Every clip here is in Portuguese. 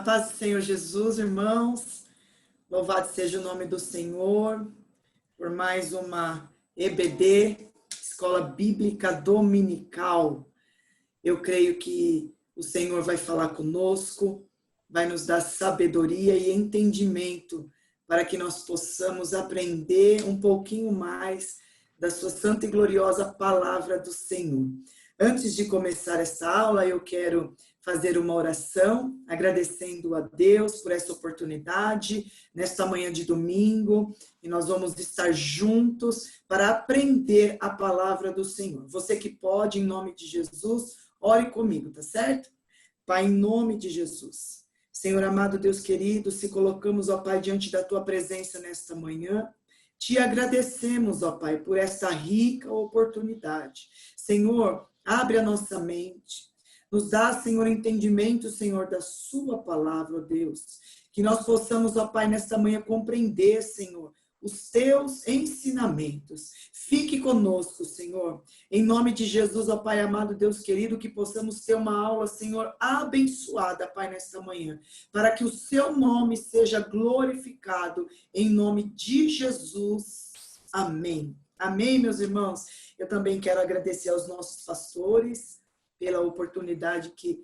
paz do Senhor Jesus, irmãos. Louvado seja o nome do Senhor por mais uma EBD, Escola Bíblica Dominical. Eu creio que o Senhor vai falar conosco, vai nos dar sabedoria e entendimento para que nós possamos aprender um pouquinho mais da sua santa e gloriosa palavra do Senhor. Antes de começar essa aula, eu quero fazer uma oração, agradecendo a Deus por essa oportunidade, nesta manhã de domingo, e nós vamos estar juntos para aprender a palavra do Senhor. Você que pode, em nome de Jesus, ore comigo, tá certo? Pai, em nome de Jesus. Senhor amado, Deus querido, se colocamos, ó Pai, diante da Tua presença nesta manhã, te agradecemos, ó Pai, por essa rica oportunidade. Senhor, abre a nossa mente, nos dá, Senhor, entendimento, Senhor, da sua palavra, ó Deus. Que nós possamos, ó Pai, nesta manhã compreender, Senhor, os teus ensinamentos. Fique conosco, Senhor. Em nome de Jesus, ó Pai amado, Deus querido, que possamos ter uma aula, Senhor, abençoada, Pai, nesta manhã. Para que o seu nome seja glorificado, em nome de Jesus. Amém. Amém, meus irmãos. Eu também quero agradecer aos nossos pastores pela oportunidade que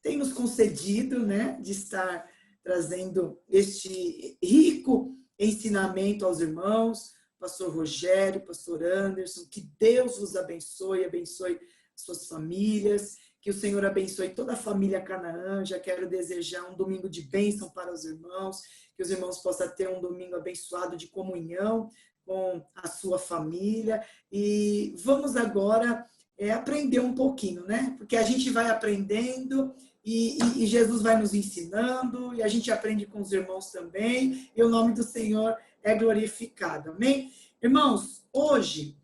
tem nos concedido, né, de estar trazendo este rico ensinamento aos irmãos, pastor Rogério, pastor Anderson, que Deus vos abençoe, abençoe suas famílias, que o Senhor abençoe toda a família Canaã. Já quero desejar um domingo de bênção para os irmãos, que os irmãos possam ter um domingo abençoado de comunhão com a sua família. E vamos agora aprender um pouquinho, né? Porque a gente vai aprendendo e Jesus vai nos ensinando, e a gente aprende com os irmãos também, e o nome do Senhor é glorificado, amém? Irmãos, hoje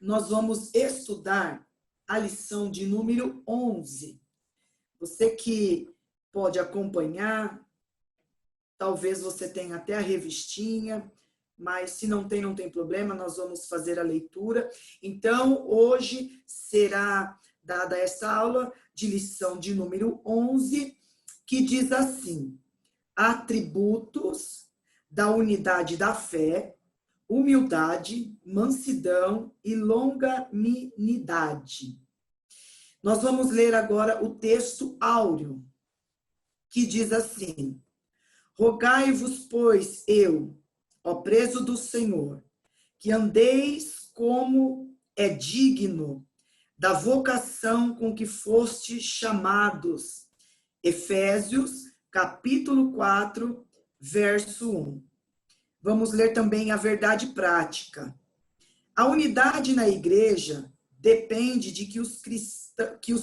nós vamos estudar a lição de número 11. Você que pode acompanhar, talvez você tenha até a revistinha, mas se não tem, não tem problema, nós vamos fazer a leitura. Então, hoje será dada essa aula de lição de número 11, que diz assim: atributos da unidade da fé, humildade, mansidão e longanimidade. Nós vamos ler agora o texto áureo, que diz assim: rogai-vos, pois, eu, ó preso do Senhor, que andeis como é digno da vocação com que fostes chamados. Efésios, capítulo 4, verso 1. Vamos ler também a verdade prática. A unidade na igreja depende de que os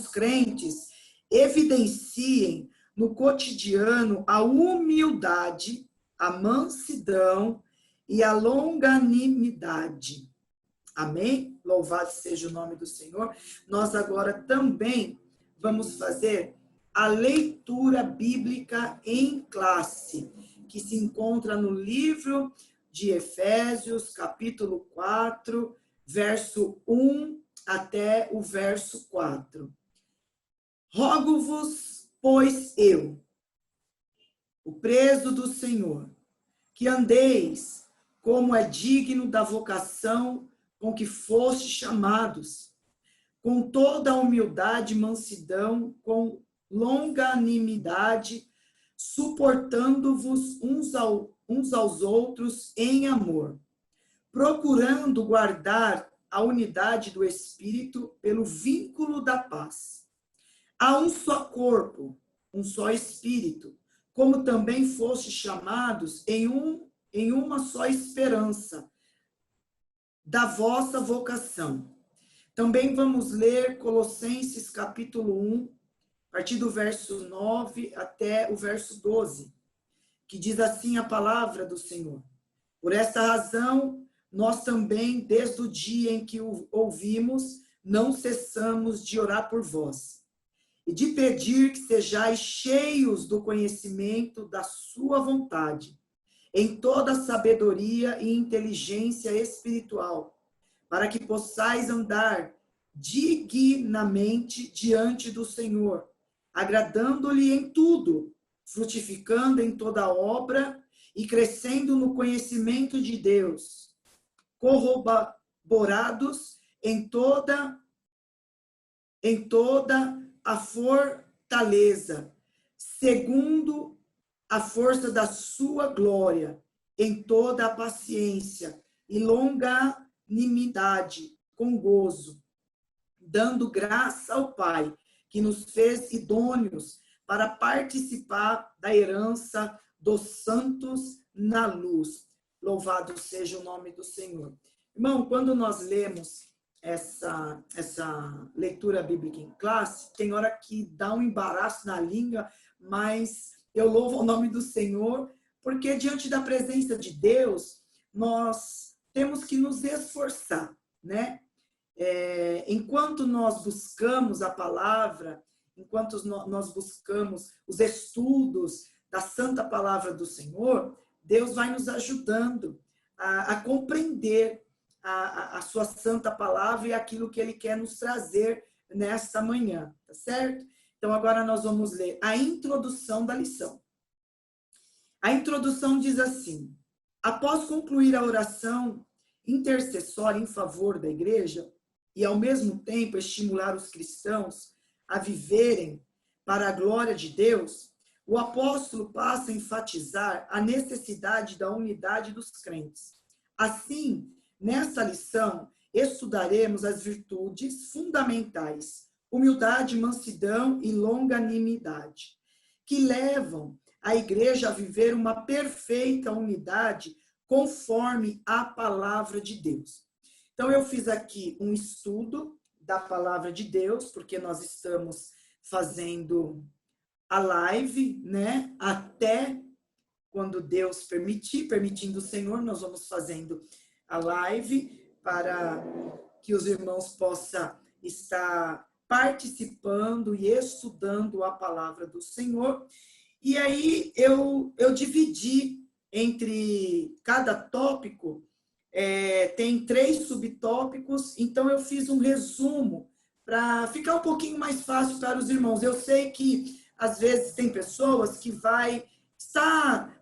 crentes evidenciem no cotidiano a humildade, a mansidão e a longanimidade. Amém? Louvado seja o nome do Senhor. Nós agora também vamos fazer a leitura bíblica em classe, que se encontra no livro de Efésios, capítulo 4, verso 1 até o verso 4. Rogo-vos, pois eu, o preso do Senhor, que andeis como é digno da vocação com que fostes chamados, com toda a humildade e mansidão, com longanimidade, suportando-vos uns aos outros em amor, procurando guardar a unidade do Espírito pelo vínculo da paz. Há um só corpo, um só Espírito, como também fostes chamados em uma só esperança da vossa vocação. Também vamos ler Colossenses capítulo 1, a partir do verso 9 até o verso 12, que diz assim a palavra do Senhor: por esta razão, nós também, desde o dia em que o ouvimos, não cessamos de orar por vós e de pedir que sejais cheios do conhecimento da sua vontade, em toda sabedoria e inteligência espiritual, para que possais andar dignamente diante do Senhor, agradando-lhe em tudo, frutificando em toda obra e crescendo no conhecimento de Deus, corroborados em toda a fortaleza, segundo a força da sua glória, em toda a paciência e longanimidade, com gozo, dando graça ao Pai, que nos fez idôneos para participar da herança dos santos na luz. Louvado seja o nome do Senhor. Irmão, quando nós lemos essa leitura bíblica em classe, tem hora que dá um embaraço na língua, mas eu louvo o nome do Senhor, porque diante da presença de Deus, nós temos que nos esforçar, né? Enquanto nós buscamos a palavra, enquanto nós buscamos os estudos da santa palavra do Senhor, Deus vai nos ajudando a compreender a sua santa palavra e aquilo que Ele quer nos trazer nesta manhã, tá certo? Então agora nós vamos ler a introdução da lição. A introdução diz assim: após concluir a oração intercessória em favor da igreja, e ao mesmo tempo estimular os cristãos a viverem para a glória de Deus, o apóstolo passa a enfatizar a necessidade da unidade dos crentes. Assim, nesta lição, estudaremos as virtudes fundamentais, humildade, mansidão e longanimidade, que levam a igreja a viver uma perfeita unidade conforme a palavra de Deus. Então, eu fiz aqui um estudo da palavra de Deus, porque nós estamos fazendo a live, né? Até quando Deus permitir, permitindo o Senhor, nós vamos fazendo a live para que os irmãos possam estar participando e estudando a palavra do Senhor. E aí eu dividi entre cada tópico, tem 3 subtópicos, então eu fiz um resumo para ficar um pouquinho mais fácil para os irmãos. Eu sei que às vezes tem pessoas que vai estar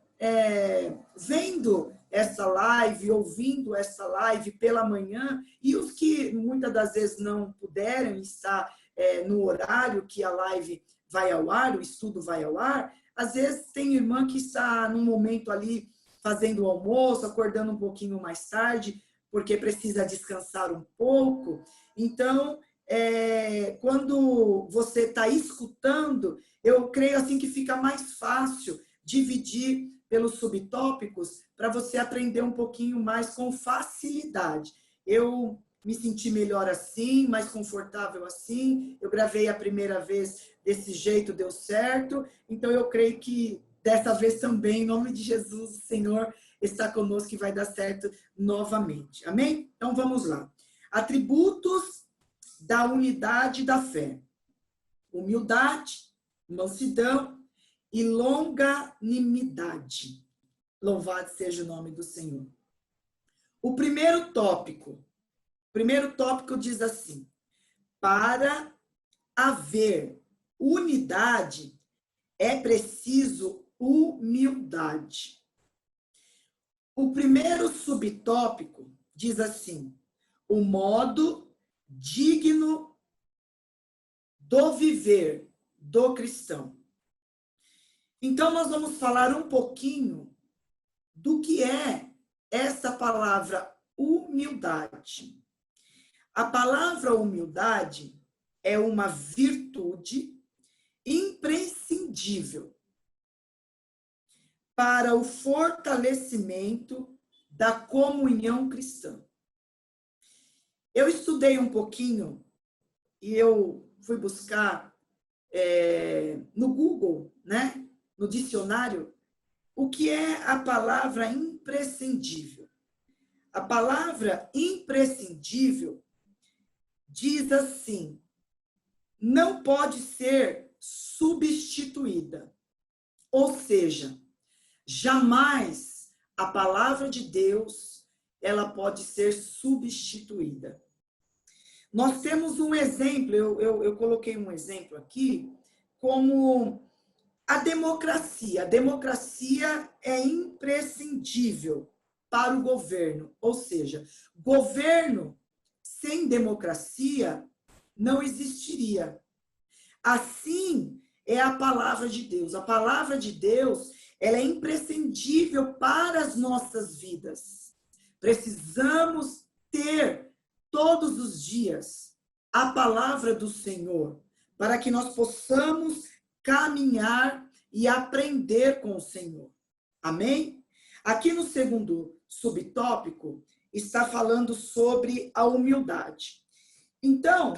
vendo essa live, ouvindo essa live pela manhã, e os que muitas das vezes não puderam estar no horário que a live vai ao ar, o estudo vai ao ar, às vezes tem irmã que está num momento ali fazendo o almoço, acordando um pouquinho mais tarde, porque precisa descansar um pouco. Então, quando você está escutando, eu creio assim que fica mais fácil dividir pelos subtópicos para você aprender um pouquinho mais com facilidade. Eu me senti melhor assim, mais confortável assim. Eu gravei a primeira vez desse jeito, deu certo. Então, eu creio que dessa vez também, em nome de Jesus, o Senhor está conosco e vai dar certo novamente. Amém? Então, vamos lá. Atributos da unidade da fé: humildade, mansidão e longanimidade. Louvado seja o nome do Senhor. O primeiro tópico diz assim: para haver unidade, é preciso humildade. O primeiro subtópico diz assim: o modo digno do viver do cristão. Então, nós vamos falar um pouquinho do que é essa palavra humildade. A palavra humildade é uma virtude imprescindível para o fortalecimento da comunhão cristã. Eu estudei um pouquinho e eu fui buscar no Google, né, no dicionário, o que é a palavra imprescindível. A palavra imprescindível diz assim: não pode ser substituída. Ou seja, jamais a palavra de Deus ela pode ser substituída. Nós temos um exemplo, eu coloquei um exemplo aqui, como A democracia é imprescindível para o governo, ou seja, governo sem democracia não existiria. Assim é a palavra de Deus. A palavra de Deus, ela é imprescindível para as nossas vidas. Precisamos ter todos os dias a palavra do Senhor, para que nós possamos caminhar e aprender com o Senhor. Amém? Aqui no segundo subtópico, está falando sobre a humildade. Então,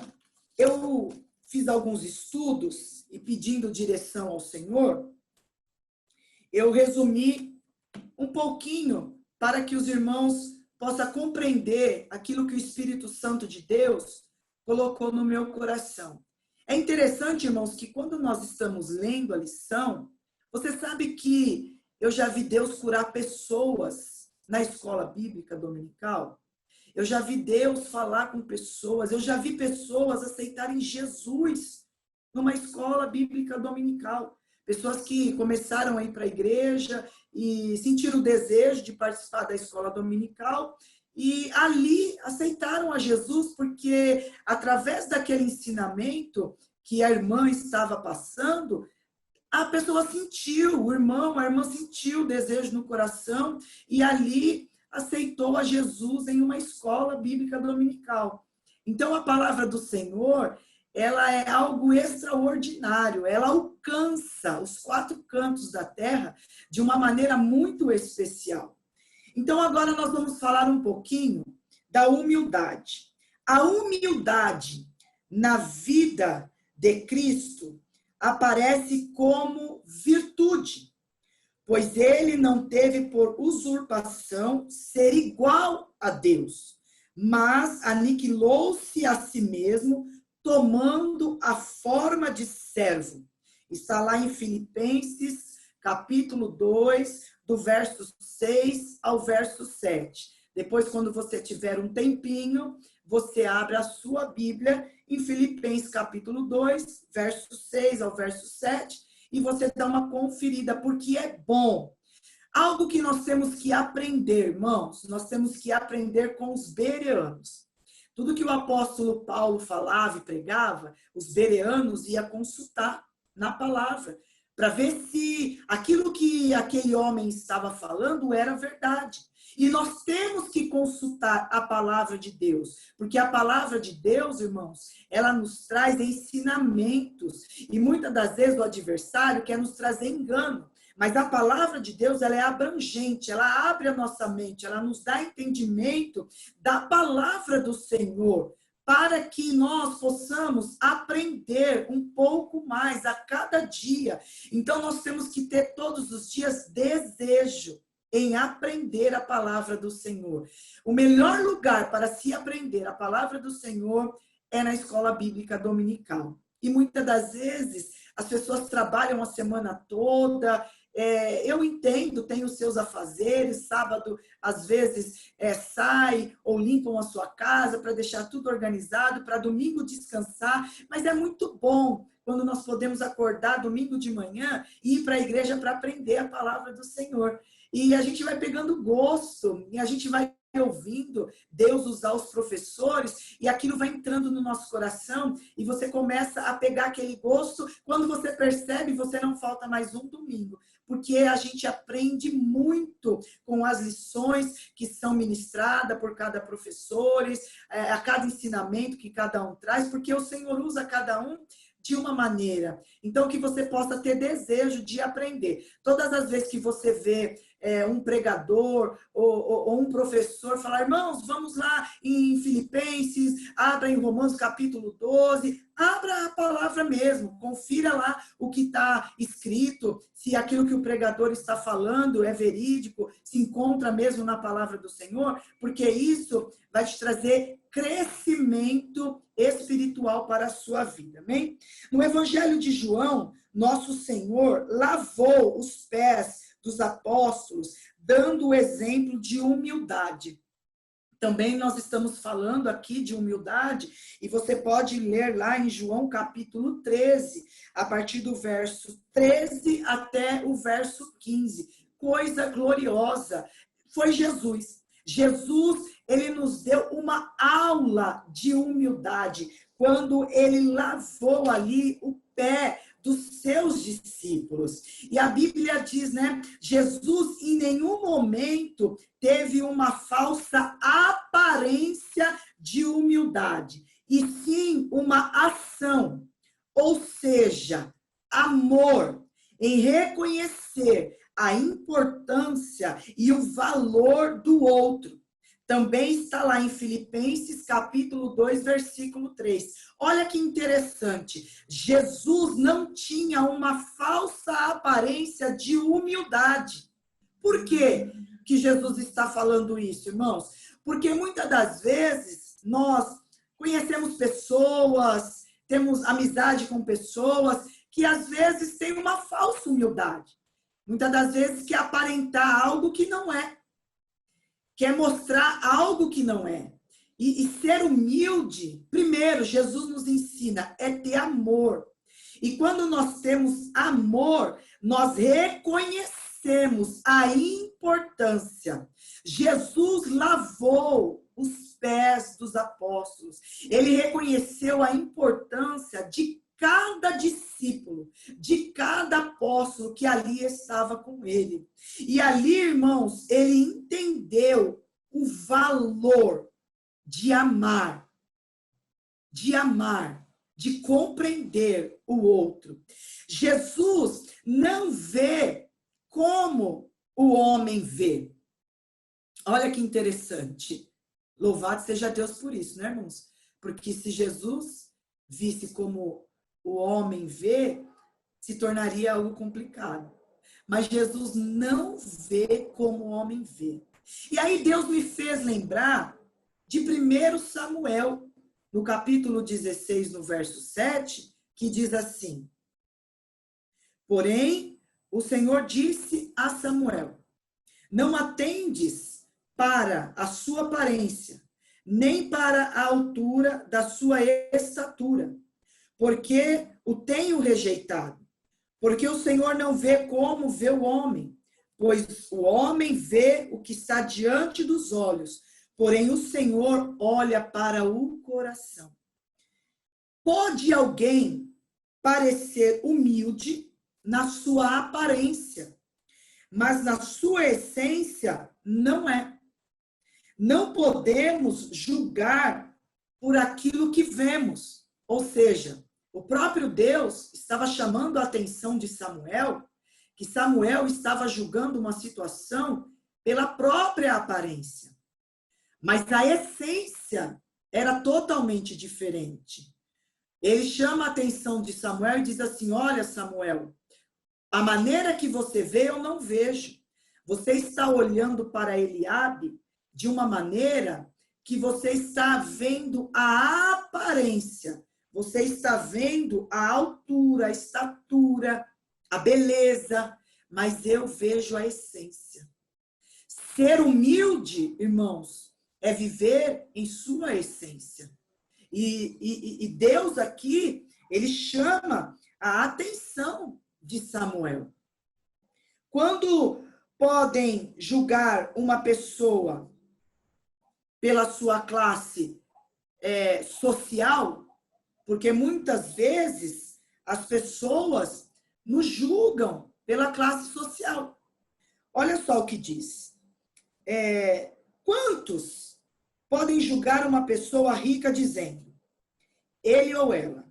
eu fiz alguns estudos e pedindo direção ao Senhor, eu resumi um pouquinho para que os irmãos possam compreender aquilo que o Espírito Santo de Deus colocou no meu coração. É interessante, irmãos, que quando nós estamos lendo a lição, você sabe que eu já vi Deus curar pessoas na escola bíblica dominical. Eu já vi Deus falar com pessoas, eu já vi pessoas aceitarem Jesus numa escola bíblica dominical. Pessoas que começaram a ir para a igreja e sentiram o desejo de participar da escola dominical e ali aceitaram a Jesus porque através daquele ensinamento que a irmã estava passando, a pessoa sentiu, o irmão, a irmã sentiu o desejo no coração e ali aceitou a Jesus em uma escola bíblica dominical. Então, a palavra do Senhor, ela é algo extraordinário, ela alcança os quatro cantos da terra de uma maneira muito especial. Então, agora nós vamos falar um pouquinho da humildade. A humildade na vida de Cristo aparece como virtude, pois ele não teve por usurpação ser igual a Deus, mas aniquilou-se a si mesmo, tomando a forma de servo. Está lá em Filipenses, capítulo 2, do verso 6 ao verso 7. Depois, quando você tiver um tempinho, você abre a sua Bíblia em Filipenses, capítulo 2, verso 6 ao verso 7, e você dá uma conferida, porque é bom. Algo que nós temos que aprender, irmãos, nós temos que aprender com os bereanos. Tudo que o apóstolo Paulo falava e pregava, os bereanos iam consultar na palavra, para ver se aquilo que aquele homem estava falando era verdade. E nós temos que consultar a palavra de Deus, porque a palavra de Deus, irmãos, ela nos traz ensinamentos, e muitas das vezes o adversário quer nos trazer engano. Mas a palavra de Deus, ela é abrangente, ela abre a nossa mente, ela nos dá entendimento da palavra do Senhor, para que nós possamos aprender um pouco mais a cada dia. Então, nós temos que ter todos os dias desejo em aprender a palavra do Senhor. O melhor lugar para se aprender a palavra do Senhor é na escola bíblica dominical. E muitas das vezes as pessoas trabalham a semana toda. Eu entendo, tem os seus afazeres, sábado às vezes sai ou limpam a sua casa para deixar tudo organizado, para domingo descansar, mas é muito bom quando nós podemos acordar domingo de manhã e ir para a igreja para aprender a palavra do Senhor. E a gente vai pegando gosto, e a gente vai ouvindo Deus usar os professores, e aquilo vai entrando no nosso coração, e você começa a pegar aquele gosto. Quando você percebe, você não falta mais um domingo, porque a gente aprende muito com as lições que são ministradas por cada professor, a cada ensinamento que cada um traz, porque o Senhor usa cada um de uma maneira. Então, que você possa ter desejo de aprender. Todas as vezes que você vê um pregador ou um professor falar, irmãos, vamos lá em Filipenses, abra em Romanos capítulo 12, abra a palavra mesmo, confira lá o que está escrito, se aquilo que o pregador está falando é verídico, se encontra mesmo na palavra do Senhor, porque isso vai te trazer crescimento espiritual para a sua vida, amém? No Evangelho de João, nosso Senhor lavou os pés dos apóstolos, dando o exemplo de humildade. Também nós estamos falando aqui de humildade, e você pode ler lá em João capítulo 13, a partir do verso 13 até o verso 15. Coisa gloriosa. Foi Jesus. Jesus, ele nos deu uma aula de humildade, quando ele lavou ali o pé dos seus discípulos. E a Bíblia diz, né? Jesus em nenhum momento teve uma falsa aparência de humildade, e sim uma ação, ou seja, amor, em reconhecer a importância e o valor do outro. Também está lá em Filipenses, capítulo 2, versículo 3. Olha que interessante. Jesus não tinha uma falsa aparência de humildade. Por quê que Jesus está falando isso, irmãos? Porque muitas das vezes nós conhecemos pessoas, temos amizade com pessoas que às vezes têm uma falsa humildade. Muitas das vezes quer aparentar algo que não é. Quer mostrar algo que não é. E ser humilde, primeiro, Jesus nos ensina, é ter amor. E quando nós temos amor, nós reconhecemos a importância. Jesus lavou os pés dos apóstolos. Ele reconheceu a importância de cada discípulo, de cada apóstolo que ali estava com ele. E ali, irmãos, ele entendeu o valor de amar, de compreender o outro. Jesus não vê como o homem vê. Olha que interessante. Louvado seja Deus por isso, né, irmãos? Porque se Jesus visse como o homem vê, se tornaria algo complicado. Mas Jesus não vê como o homem vê. E aí Deus me fez lembrar de 1 Samuel, no capítulo 16, no verso 7, que diz assim: porém, o Senhor disse a Samuel: não atendes para a sua aparência, nem para a altura da sua estatura, porque o tenho rejeitado. Porque o Senhor não vê como vê o homem, pois o homem vê o que está diante dos olhos, porém o Senhor olha para o coração. Pode alguém parecer humilde na sua aparência, mas na sua essência não é. Não podemos julgar por aquilo que vemos. Ou seja, o próprio Deus estava chamando a atenção de Samuel, que Samuel estava julgando uma situação pela própria aparência. Mas a essência era totalmente diferente. Ele chama a atenção de Samuel e diz assim: olha, Samuel, a maneira que você vê, eu não vejo. Você está olhando para Eliabe de uma maneira que você está vendo a aparência. Você está vendo a altura, a estatura, a beleza, mas eu vejo a essência. Ser humilde, irmãos, é viver em sua essência. E Deus aqui, ele chama a atenção de Samuel. Quando podem julgar uma pessoa pela sua classe social, porque muitas vezes as pessoas nos julgam pela classe social. Olha só o que diz. Quantos podem julgar uma pessoa rica dizendo: ele ou ela?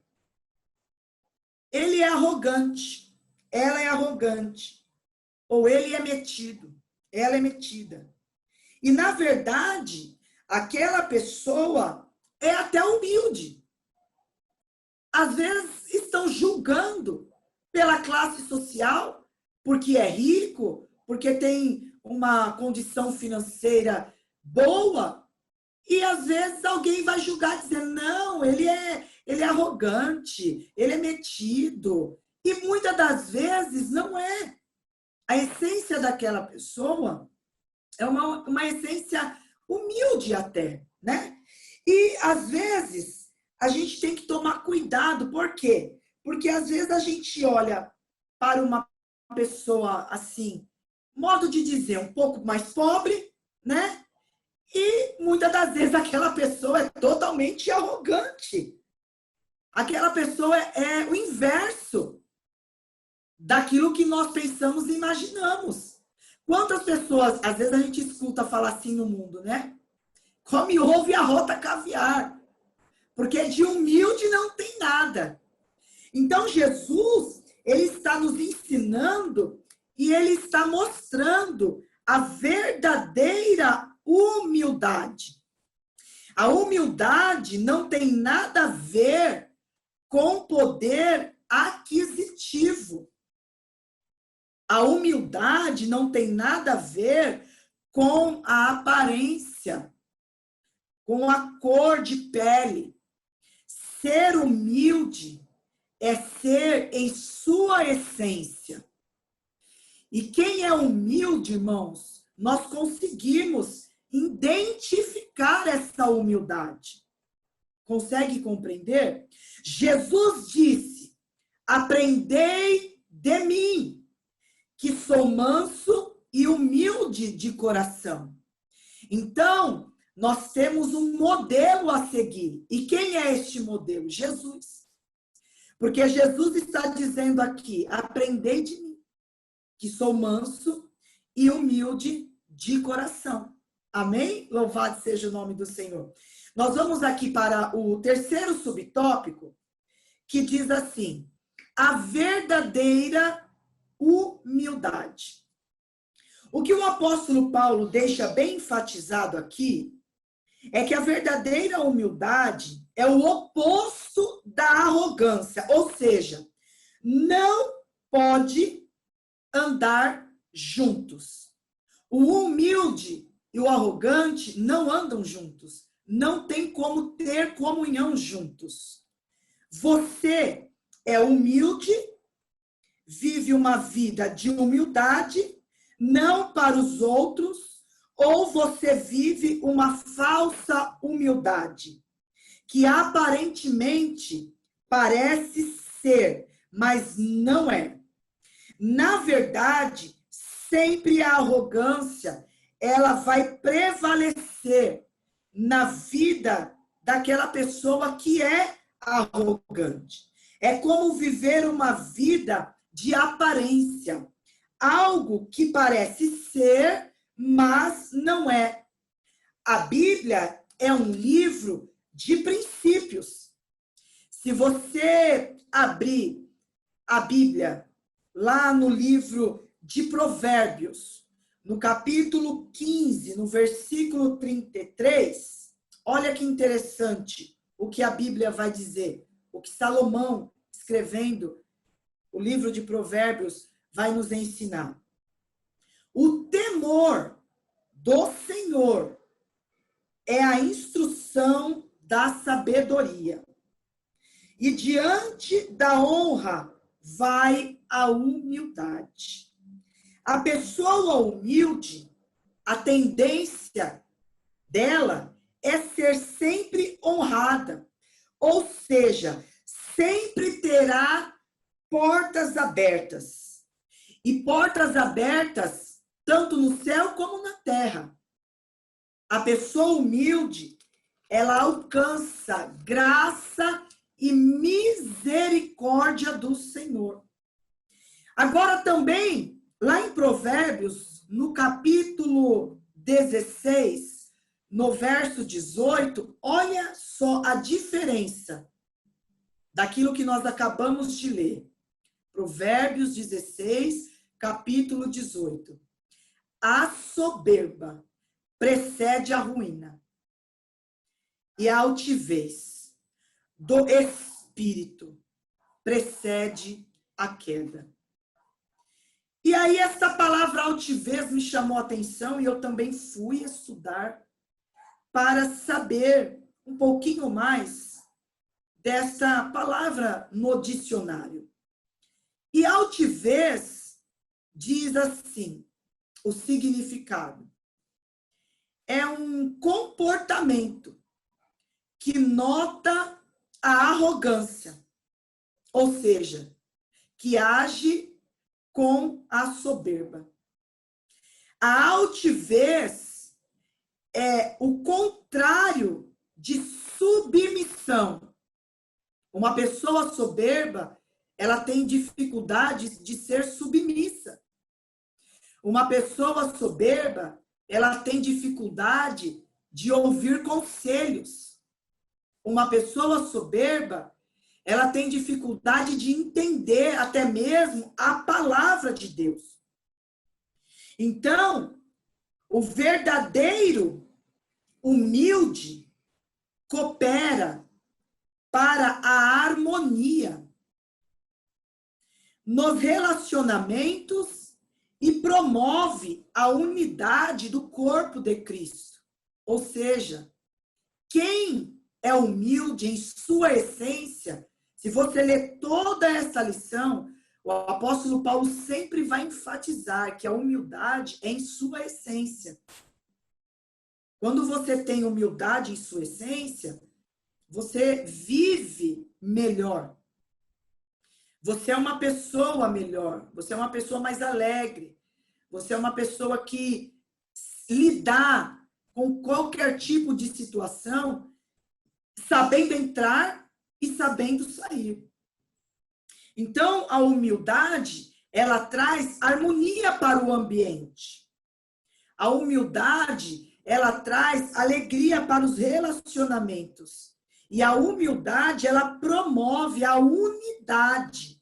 Ele é arrogante, ela é arrogante, ou ele é metido, ela é metida. E, na verdade, aquela pessoa é até humilde. Às vezes estão julgando pela classe social, porque é rico, porque tem uma condição financeira boa, e às vezes alguém vai julgar dizendo: não, ele é arrogante, ele é metido. E muitas das vezes não é. A essência daquela pessoa é uma essência humilde até, né? E às vezes a gente tem que tomar cuidado, por quê? Porque às vezes a gente olha para uma pessoa assim, modo de dizer, um pouco mais pobre, né? E muitas das vezes aquela pessoa é totalmente arrogante. Aquela pessoa é o inverso daquilo que nós pensamos e imaginamos. Quantas pessoas, às vezes a gente escuta falar assim no mundo, né? Come ovo e arrota caviar. Porque de humilde não tem nada. Então, Jesus, ele está nos ensinando e ele está mostrando a verdadeira humildade. A humildade não tem nada a ver com poder aquisitivo. A humildade não tem nada a ver com a aparência, com a cor de pele. Ser humilde é ser em sua essência. E quem é humilde, irmãos, nós conseguimos identificar essa humildade. Consegue compreender? Jesus disse: aprendei de mim, que sou manso e humilde de coração. Então, nós temos um modelo a seguir. E quem é este modelo? Jesus. Porque Jesus está dizendo aqui: aprendei de mim, que sou manso e humilde de coração. Amém? Louvado seja o nome do Senhor. Nós vamos aqui para o terceiro subtópico, que diz assim: a verdadeira humildade. O que o apóstolo Paulo deixa bem enfatizado aqui é que a verdadeira humildade é o oposto da arrogância, ou seja, não pode andar juntos. O humilde e o arrogante não andam juntos, não tem como ter comunhão juntos. Você é humilde, vive uma vida de humildade, não para os outros, ou você vive uma falsa humildade, que aparentemente parece ser, mas não é. Na verdade, sempre a arrogância, ela vai prevalecer na vida daquela pessoa que é arrogante. É como viver uma vida de aparência, algo que parece ser, mas não é. A Bíblia é um livro de princípios. Se você abrir a Bíblia lá no livro de Provérbios, no capítulo 15, no versículo 33, olha que interessante o que a Bíblia vai dizer, o que Salomão, escrevendo o livro de Provérbios, vai nos ensinar. O temor do Senhor é a instrução da sabedoria. E diante da honra vai a humildade. A pessoa humilde, a tendência dela é ser sempre honrada. Ou seja, sempre terá portas abertas. E portas abertas tanto no céu como na terra. A pessoa humilde, ela alcança graça e misericórdia do Senhor. Agora também, lá em Provérbios, no capítulo 16, no verso 18, olha só a diferença daquilo que nós acabamos de ler. Provérbios 16, capítulo 18. A soberba precede a ruína, e a altivez do espírito precede a queda. E aí essa palavra altivez me chamou a atenção e eu também fui estudar para saber um pouquinho mais dessa palavra no dicionário. E altivez diz assim, o significado: é um comportamento que nota a arrogância, ou seja, que age com a soberba. A altivez é o contrário de submissão. Uma pessoa soberba, ela tem dificuldades de ser submissa. Uma pessoa soberba, ela tem dificuldade de ouvir conselhos. Uma pessoa soberba, ela tem dificuldade de entender até mesmo a palavra de Deus. Então, o verdadeiro humilde coopera para a harmonia nos relacionamentos e promove a unidade do corpo de Cristo. Ou seja, quem é humilde em sua essência, se você ler toda essa lição, o apóstolo Paulo sempre vai enfatizar que a humildade é em sua essência. Quando você tem humildade em sua essência, você vive melhor. Você é uma pessoa melhor. Você é uma pessoa mais alegre. Você é uma pessoa que lidar com qualquer tipo de situação sabendo entrar e sabendo sair. Então, a humildade, ela traz harmonia para o ambiente. A humildade, ela traz alegria para os relacionamentos. E a humildade, ela promove a unidade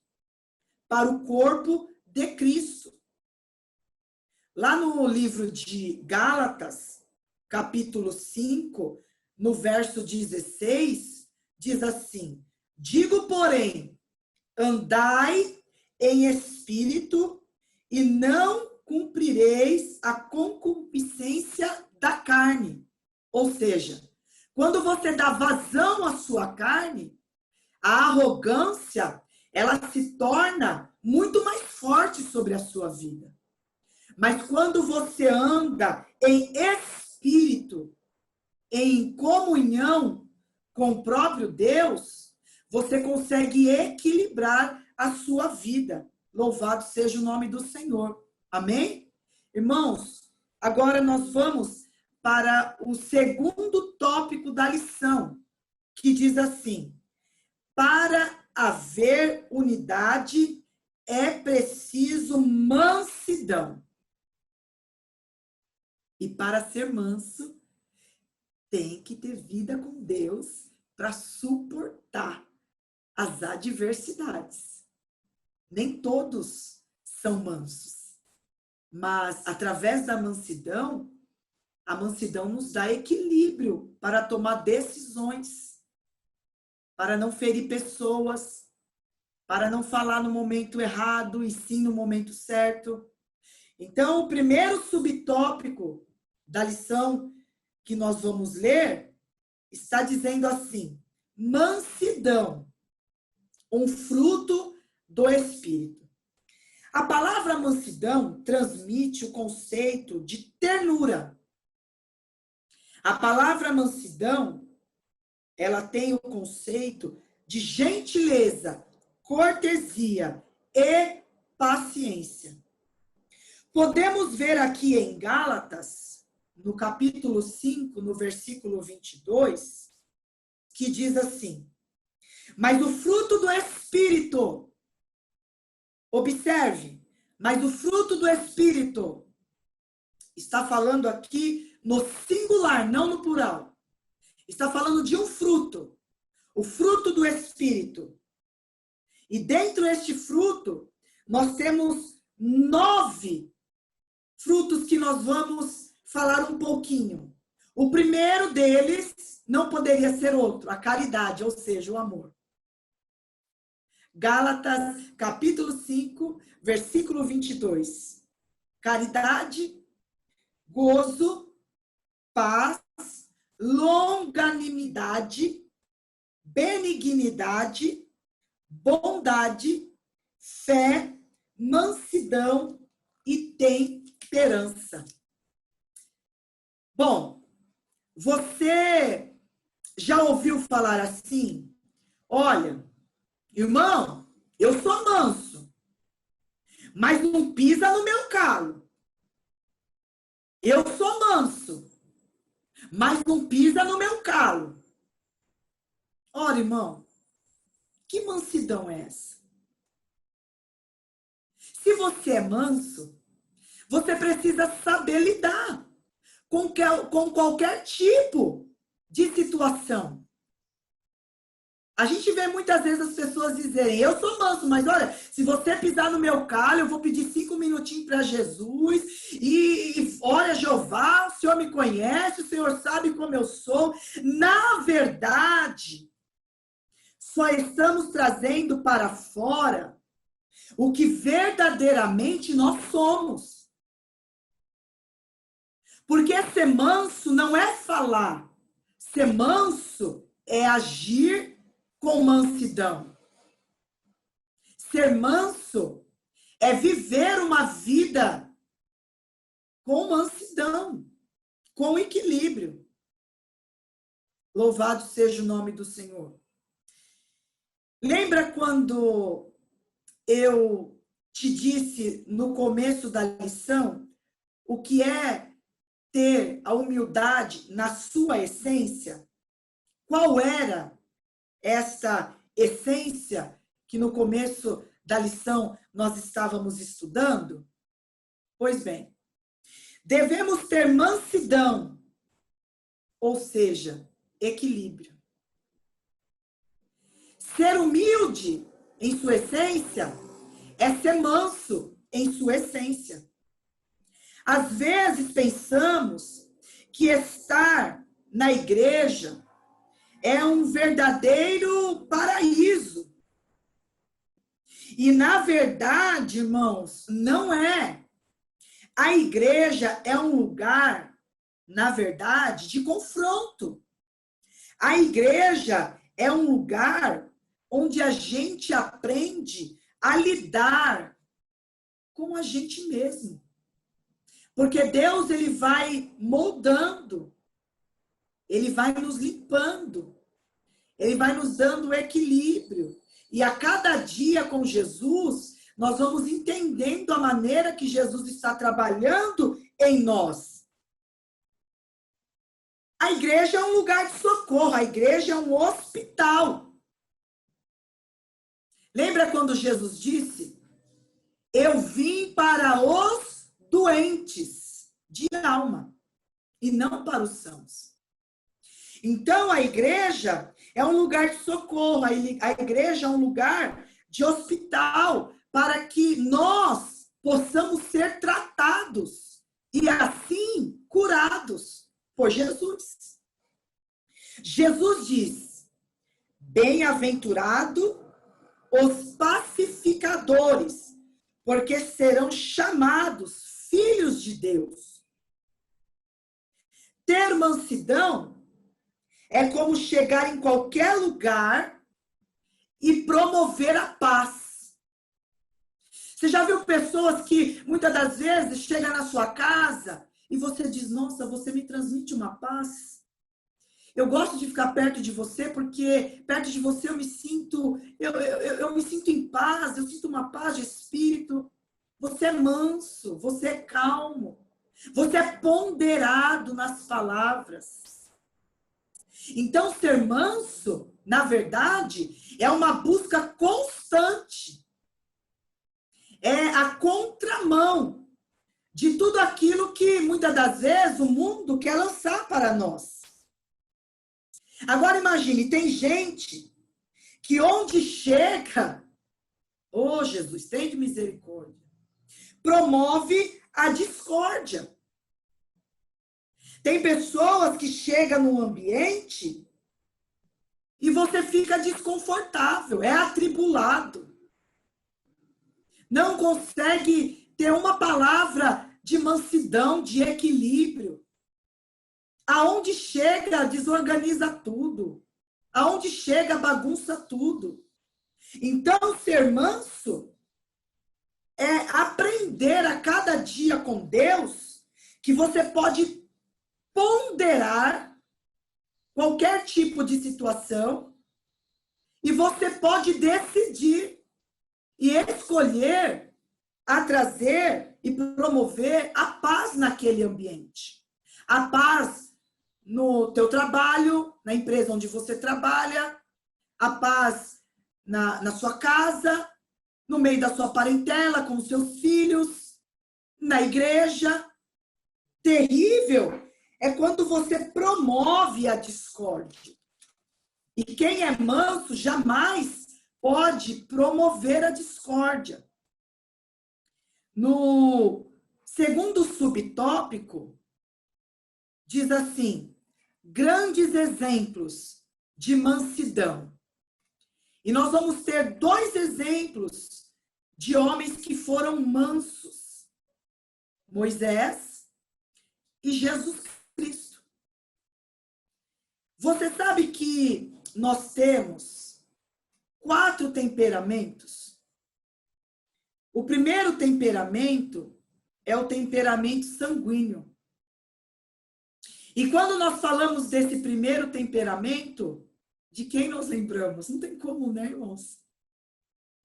para o corpo de Cristo. Lá no livro de Gálatas, capítulo 5, no verso 16, diz assim: digo, porém, andai em espírito e não cumprireis a concupiscência da carne. Ou seja, quando você dá vazão à sua carne, a arrogância, ela se torna muito mais forte sobre a sua vida. Mas quando você anda em espírito, em comunhão com o próprio Deus, você consegue equilibrar a sua vida. Louvado seja o nome do Senhor. Amém? Irmãos, agora nós vamos para o segundo tópico da lição, que diz assim: para haver unidade é preciso mansidão. E para ser manso, tem que ter vida com Deus para suportar as adversidades. Nem todos são mansos, mas através da mansidão, a mansidão nos dá equilíbrio para tomar decisões, para não ferir pessoas, para não falar no momento errado e sim no momento certo. Então, o primeiro subtópico da lição que nós vamos ler está dizendo assim: mansidão, um fruto do Espírito. A palavra mansidão transmite o conceito de ternura. A palavra mansidão, ela tem o conceito de gentileza, cortesia e paciência. Podemos ver aqui em Gálatas, no capítulo 5, no versículo 22, que diz assim: mas o fruto do Espírito, observe, mas o fruto do Espírito, está falando aqui no singular, não no plural. Está falando de um fruto, o fruto do Espírito. E dentro deste fruto, nós temos 9 frutos que nós vamos falar um pouquinho. O primeiro deles não poderia ser outro, a caridade, ou seja, o amor. Gálatas, capítulo 5, versículo 22. Caridade, gozo, paz, longanimidade, benignidade, bondade, fé, mansidão e temperança. Bom, você já ouviu falar assim? Olha, irmão, eu sou manso, mas não pisa no meu calo. Eu sou manso, mas não pisa no meu calo. Ora, irmão, que mansidão é essa? Se você é manso, você precisa saber lidar com qualquer tipo de situação. A gente vê muitas vezes as pessoas dizerem, eu sou manso, mas olha, se você pisar no meu calho, eu vou pedir 5 minutinhos para Jesus, e olha, Jeová, o Senhor me conhece, o Senhor sabe como eu sou. Na verdade, só estamos trazendo para fora o que verdadeiramente nós somos. Porque ser manso não é falar. Ser manso é agir com mansidão. Ser manso é viver uma vida com mansidão, com equilíbrio. Louvado seja o nome do Senhor. Lembra quando eu te disse no começo da lição o que é ter a humildade na sua essência? Qual era essa essência que no começo da lição nós estávamos estudando? Pois bem, devemos ter mansidão, ou seja, equilíbrio. Ser humilde em sua essência é ser manso em sua essência. Às vezes pensamos que estar na igreja é um verdadeiro paraíso. E, na verdade, irmãos, não é. A igreja é um lugar, na verdade, de confronto. A igreja é um lugar onde a gente aprende a lidar com a gente mesmo. Porque Deus, ele vai moldando, ele vai nos limpando, ele vai nos dando equilíbrio. E a cada dia com Jesus, nós vamos entendendo a maneira que Jesus está trabalhando em nós. A igreja é um lugar de socorro, a igreja é um hospital. Lembra quando Jesus disse: eu vim para os doentes de alma e não para os sãos. Então, a igreja é um lugar de socorro, a igreja é um lugar de hospital para que nós possamos ser tratados e assim curados por Jesus. Jesus diz: bem-aventurado os pacificadores, porque serão chamados filhos de Deus. Ter mansidão é como chegar em qualquer lugar e promover a paz. Você já viu pessoas que muitas das vezes chegam na sua casa e você diz: nossa, você me transmite uma paz. Eu gosto de ficar perto de você porque perto de você eu me sinto em paz, eu sinto uma paz de espírito. Você é manso, você é calmo, você é ponderado nas palavras. Então, ser manso, na verdade, é uma busca constante. É a contramão de tudo aquilo que, muitas das vezes, o mundo quer lançar para nós. Agora, imagine, tem gente que onde chega, oh Jesus, tem de misericórdia, promove a discórdia. Tem pessoas que chegam num ambiente e você fica desconfortável, é atribulado. Não consegue ter uma palavra de mansidão, de equilíbrio. Aonde chega, desorganiza tudo. Aonde chega, bagunça tudo. Então, ser manso é aprender a cada dia com Deus que você pode ponderar qualquer tipo de situação e você pode decidir e escolher a trazer e promover a paz naquele ambiente. A paz no teu trabalho, na empresa onde você trabalha, a paz na sua casa, no meio da sua parentela, com os seus filhos, na igreja. Terrível é quando você promove a discórdia. E quem é manso jamais pode promover a discórdia. No segundo subtópico, diz assim: grandes exemplos de mansidão. E nós vamos ter 2 exemplos de homens que foram mansos: Moisés e Jesus Cristo. Você sabe que nós temos 4 temperamentos? O primeiro temperamento é o temperamento sanguíneo. E quando nós falamos desse primeiro temperamento, de quem nós lembramos? Não tem como, né, irmãos?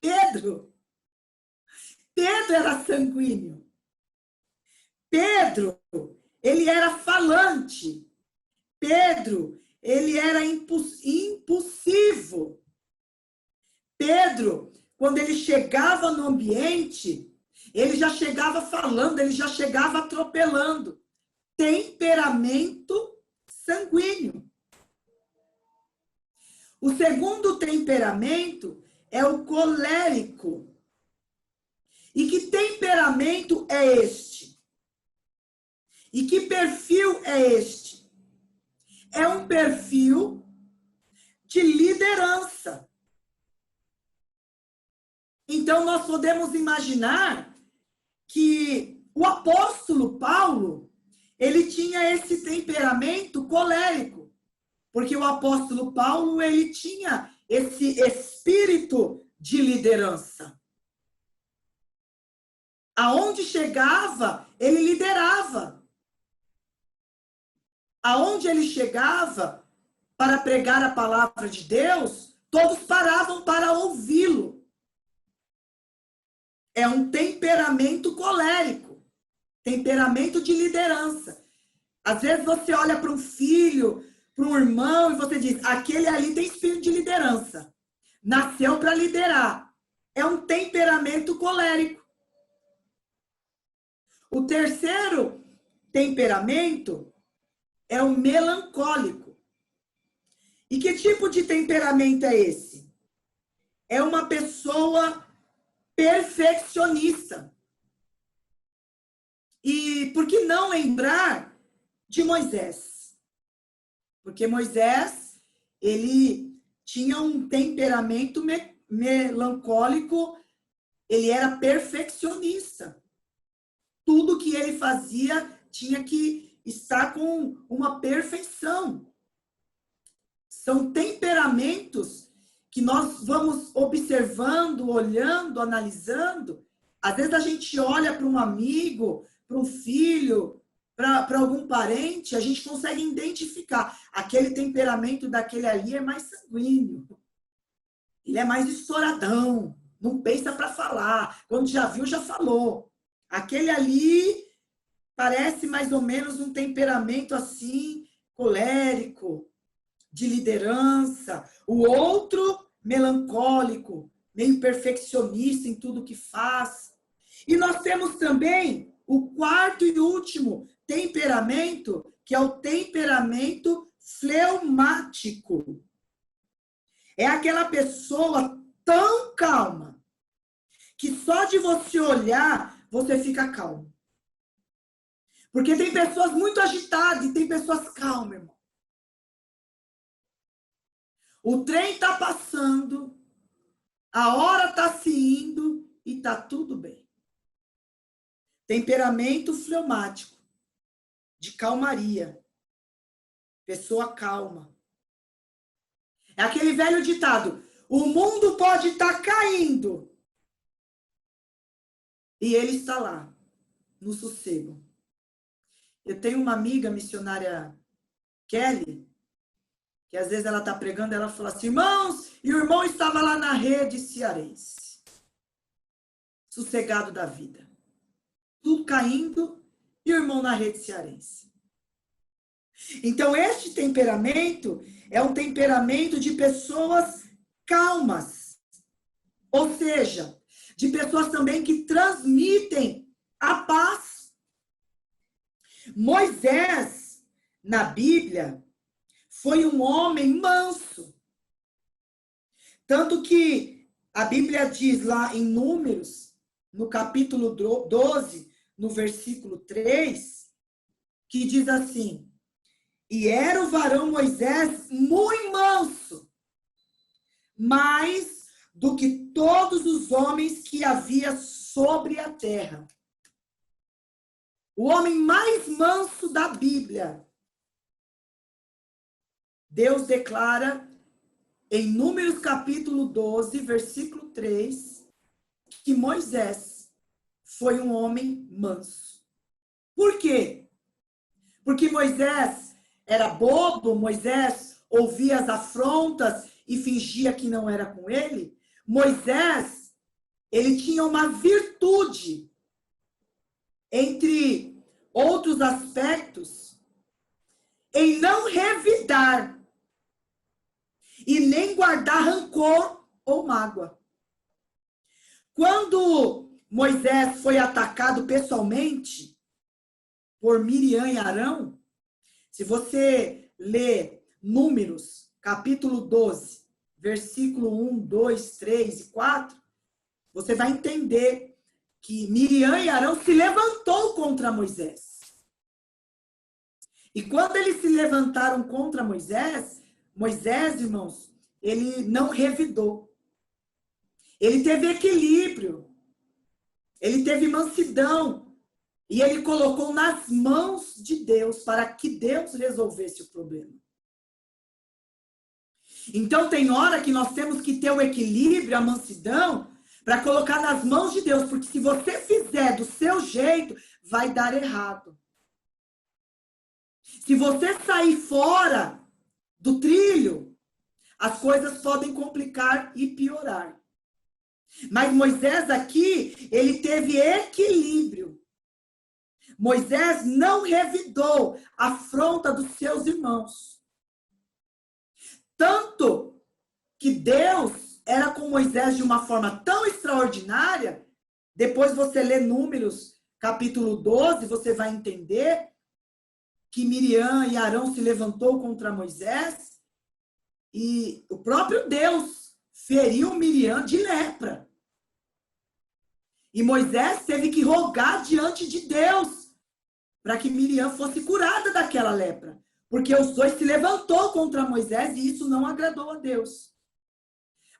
Pedro. Pedro era sanguíneo. Pedro, ele era falante. Pedro, ele era impulsivo. Pedro, quando ele chegava no ambiente, ele já chegava falando, ele já chegava atropelando. Temperamento sanguíneo. O segundo temperamento é o colérico. E que temperamento é este? E que perfil é este? É um perfil de liderança. Então, nós podemos imaginar que o apóstolo Paulo, ele tinha esse temperamento colérico, porque o apóstolo Paulo, ele tinha esse espírito de liderança. Aonde chegava, ele liderava. Aonde ele chegava para pregar a palavra de Deus, todos paravam para ouvi-lo. É um temperamento colérico, temperamento de liderança. Às vezes você olha para um filho, para um irmão, e você diz: aquele ali tem espírito de liderança. Nasceu para liderar. É um temperamento colérico. O terceiro temperamento é o melancólico. E que tipo de temperamento é esse? É uma pessoa perfeccionista. E por que não lembrar de Moisés? Porque Moisés, ele tinha um temperamento melancólico, ele era perfeccionista. Tudo que ele fazia tinha que estar com uma perfeição. São temperamentos que nós vamos observando, olhando, analisando. Às vezes a gente olha para um amigo, para um filho, para algum parente, a gente consegue identificar. Aquele temperamento daquele ali é mais sanguíneo. Ele é mais estouradão, não pensa para falar. Quando já viu, já falou. Aquele ali parece mais ou menos um temperamento assim, colérico, de liderança. O outro, melancólico, meio perfeccionista em tudo que faz. E nós temos também o quarto e último temperamento, que é o temperamento fleumático. É aquela pessoa tão calma, que só de você olhar, você fica calmo. Porque tem pessoas muito agitadas e tem pessoas calmas, irmão. O trem está passando, a hora está se indo e está tudo bem. Temperamento fleumático, de calmaria. Pessoa calma. É aquele velho ditado: o mundo pode estar caindo. E ele está lá, no sossego. Eu tenho uma amiga missionária, Kelly, que às vezes ela está pregando, ela fala assim, irmãos, e o irmão estava lá na rede cearense, sossegado da vida. Tudo caindo, e o irmão na rede cearense. Então, este temperamento é um temperamento de pessoas calmas. Ou seja, de pessoas também que transmitem a paz. Moisés, na Bíblia, foi um homem manso. Tanto que a Bíblia diz lá em Números, no capítulo 12, no versículo 3, que diz assim, e era o varão Moisés muito manso, mais do que todos os homens que havia sobre a terra. O homem mais manso da Bíblia. Deus declara em Números capítulo 12, versículo 3, que Moisés foi um homem manso. Por quê? Porque Moisés era bobo, Moisés ouvia as afrontas e fingia que não era com ele. Moisés, ele tinha uma virtude, entre outros aspectos, em não revidar e nem guardar rancor ou mágoa. Quando Moisés foi atacado pessoalmente por Miriam e Arão, se você ler Números, capítulo 12, versículo 1, 2, 3 e 4, você vai entender que Miriam e Arão se levantou contra Moisés. E quando eles se levantaram contra Moisés, Moisés, irmãos, ele não revidou. Ele teve equilíbrio. Ele teve mansidão. E ele colocou nas mãos de Deus para que Deus resolvesse o problema. Então, tem hora que nós temos que ter o equilíbrio, a mansidão, para colocar nas mãos de Deus. Porque se você fizer do seu jeito, vai dar errado. Se você sair fora do trilho, as coisas podem complicar e piorar. Mas Moisés aqui, ele teve equilíbrio. Moisés não revidou a afronta dos seus irmãos. Tanto que Deus era com Moisés de uma forma tão extraordinária, depois você lê Números, capítulo 12, você vai entender que Miriam e Arão se levantou contra Moisés e o próprio Deus feriu Miriam de lepra. E Moisés teve que rogar diante de Deus para que Miriam fosse curada daquela lepra. Porque os dois se levantou contra Moisés e isso não agradou a Deus.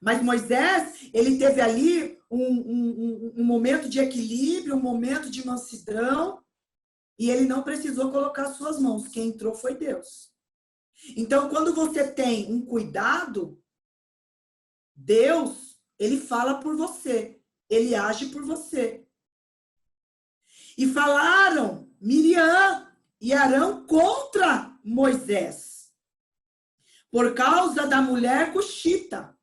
Mas Moisés, ele teve ali um momento de equilíbrio, um momento de mansidão, e ele não precisou colocar suas mãos. Quem entrou foi Deus. Então, quando você tem um cuidado, Deus, ele fala por você. Ele age por você. E falaram Miriam e Arão contra Moisés, por causa da mulher cuxita,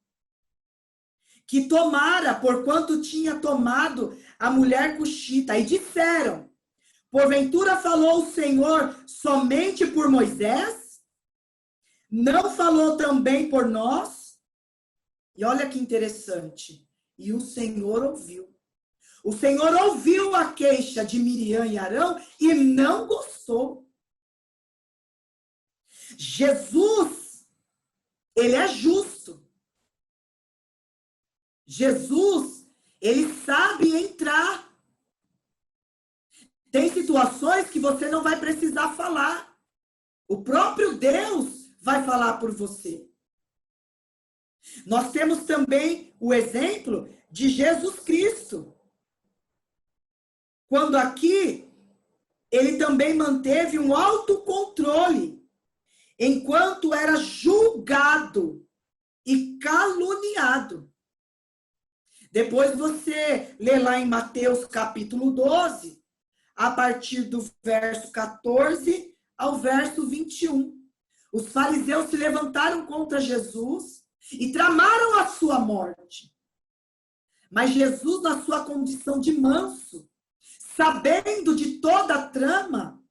que tomara, porquanto tinha tomado a mulher cuxita. E disseram, porventura falou o Senhor somente por Moisés? Não falou também por nós? E olha que interessante. E o Senhor ouviu. O Senhor ouviu a queixa de Miriam e Arão e não gostou. Jesus, ele é justo. Jesus, ele sabe entrar. Tem situações que você não vai precisar falar. O próprio Deus vai falar por você. Nós temos também o exemplo de Jesus Cristo. Quando aqui, ele também manteve um autocontrole, enquanto era julgado e caluniado. Depois você lê lá em Mateus capítulo 12, a partir do verso 14 ao verso 21. Os fariseus se levantaram contra Jesus e tramaram a sua morte. Mas Jesus, na sua condição de manso, sabendo de toda a trama,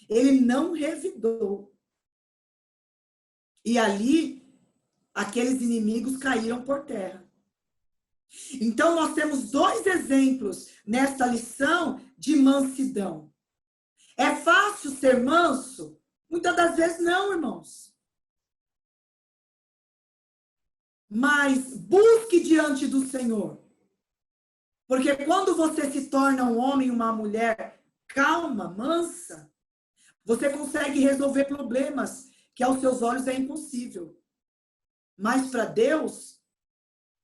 ele não revidou. E ali, aqueles inimigos caíram por terra. Então, nós temos dois exemplos nesta lição de mansidão. É fácil ser manso? Muitas das vezes não, irmãos. Mas busque diante do Senhor. Porque quando você se torna um homem, uma mulher calma, mansa, você consegue resolver problemas que aos seus olhos é impossível. Mas para Deus,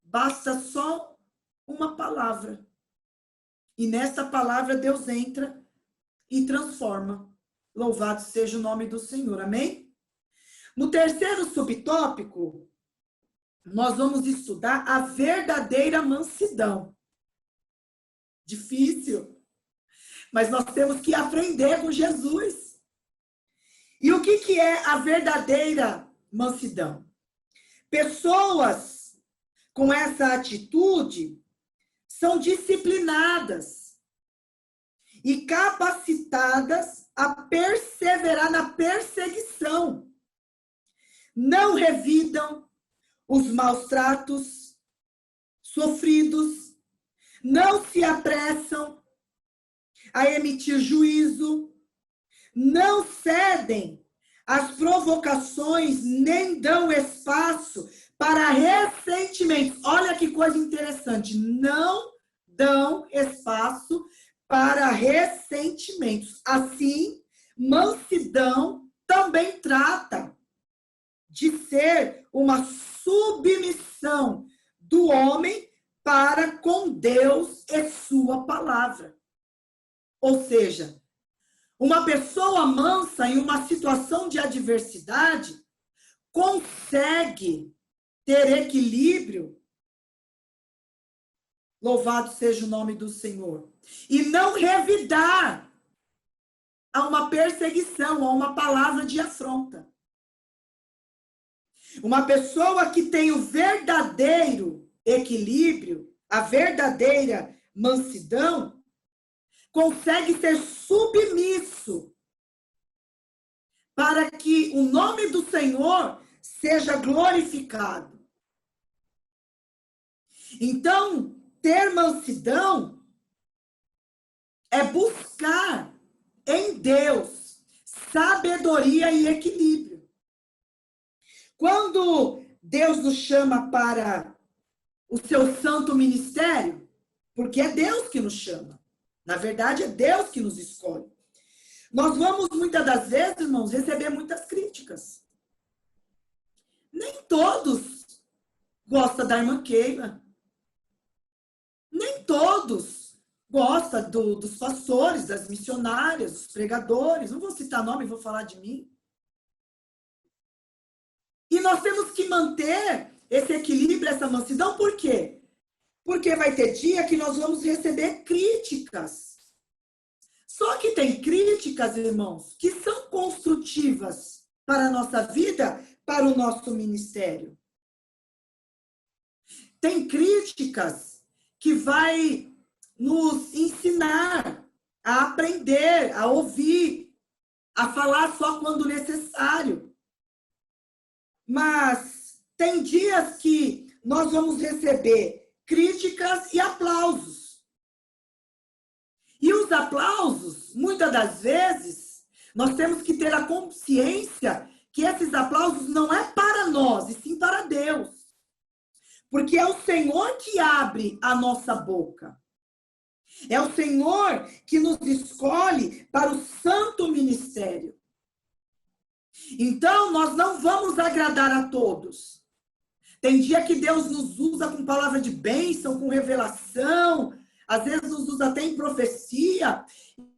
basta só uma palavra. E nessa palavra Deus entra e transforma. Louvado seja o nome do Senhor. Amém? No terceiro subtópico, nós vamos estudar a verdadeira mansidão. Difícil, mas nós temos que aprender com Jesus. E o que é a verdadeira mansidão? Pessoas com essa atitude são disciplinadas e capacitadas a perseverar na perseguição. Não revidam os maus tratos sofridos, não se apressam a emitir juízo, não cedem às provocações, nem dão espaço para ressentimentos. Olha que coisa interessante, não dão espaço para ressentimentos. Assim, mansidão também trata de ser uma submissão do homem para com Deus e sua palavra. Ou seja, uma pessoa mansa em uma situação de adversidade consegue ter equilíbrio, louvado seja o nome do Senhor, e não revidar a uma perseguição, a uma palavra de afronta. Uma pessoa que tem o verdadeiro equilíbrio, a verdadeira mansidão, consegue ser submisso para que o nome do Senhor seja glorificado. Então, ter mansidão é buscar em Deus sabedoria e equilíbrio. Quando Deus nos chama para o seu santo ministério, porque é Deus que nos chama. Na verdade, é Deus que nos escolhe. Nós vamos, muitas das vezes, irmãos, receber muitas críticas. Nem todos gostam da irmã Keila. Nem todos gostam dos pastores, das missionárias, dos pregadores. Não vou citar nome, vou falar de mim. E nós temos que manter esse equilíbrio, essa mansidão, por quê? Porque vai ter dia que nós vamos receber críticas. Só que tem críticas, irmãos, que são construtivas para a nossa vida, para o nosso ministério. Tem críticas que vai nos ensinar a aprender, a ouvir, a falar só quando necessário. Mas tem dias que nós vamos receber críticas e aplausos. E os aplausos, muitas das vezes, nós temos que ter a consciência que esses aplausos não é para nós, e sim para Deus. Porque é o Senhor que abre a nossa boca. É o Senhor que nos escolhe para o santo ministério. Então, nós não vamos agradar a todos. Tem dia que Deus nos usa com palavra de bênção, com revelação, às vezes nos usa até em profecia.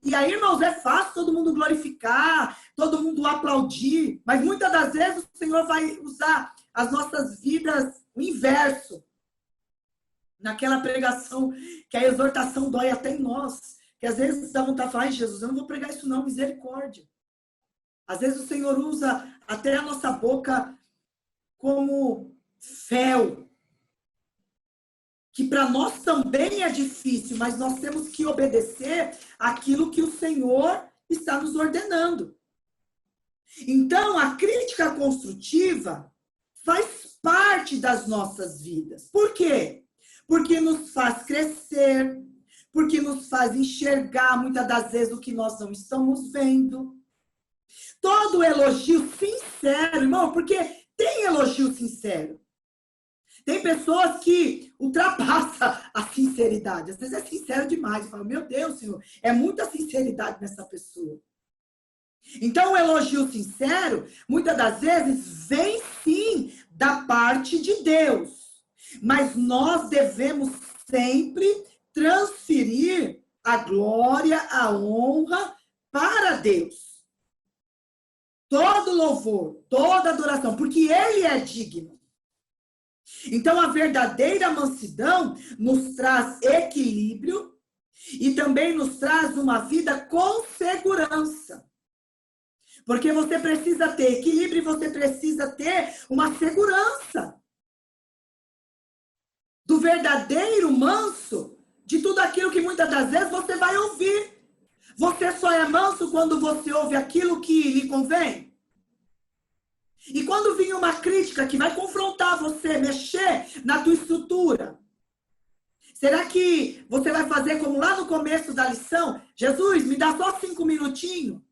E aí, irmãos, é fácil todo mundo glorificar, todo mundo aplaudir, mas muitas das vezes o Senhor vai usar as nossas vidas o inverso. Naquela pregação que a exortação dói até em nós, que às vezes dá vontade de falar, ai, Jesus, eu não vou pregar isso não, misericórdia. Às vezes o Senhor usa até a nossa boca como fel, que para nós também é difícil, mas nós temos que obedecer aquilo que o Senhor está nos ordenando. Então, a crítica construtiva faz parte das nossas vidas. Por quê? Porque nos faz crescer, porque nos faz enxergar muitas das vezes o que nós não estamos vendo. Todo elogio sincero, irmão, porque tem elogio sincero. Tem pessoas que ultrapassam a sinceridade. Às vezes é sincero demais. Eu falo, meu Deus, Senhor, é muita sinceridade nessa pessoa. Então, o elogio sincero, muitas das vezes, vem sim da parte de Deus. Mas nós devemos sempre transferir a glória, a honra para Deus. Todo louvor, toda adoração, porque Ele é digno. Então, a verdadeira mansidão nos traz equilíbrio e também nos traz uma vida com segurança. Porque você precisa ter equilíbrio e você precisa ter uma segurança do verdadeiro manso, de tudo aquilo que muitas das vezes você vai ouvir. Você só é manso quando você ouve aquilo que lhe convém. E quando vir uma crítica que vai confrontar você, mexer na tua estrutura, será que você vai fazer como lá no começo da lição? Jesus, me dá só 5 minutinhos.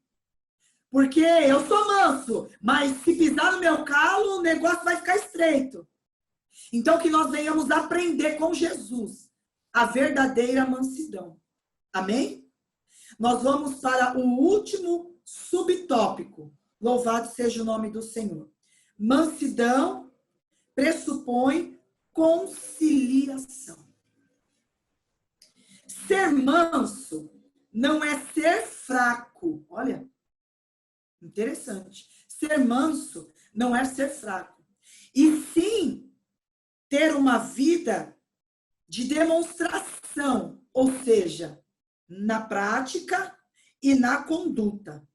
Porque eu sou manso, mas se pisar no meu calo, o negócio vai ficar estreito. Então, que nós venhamos aprender com Jesus a verdadeira mansidão. Amém? Nós vamos para o último subtópico. Louvado seja o nome do Senhor. Mansidão pressupõe conciliação. Ser manso não é ser fraco. Olha, interessante. Ser manso não é ser fraco. E sim ter uma vida de demonstração, ou seja, na prática e na conduta.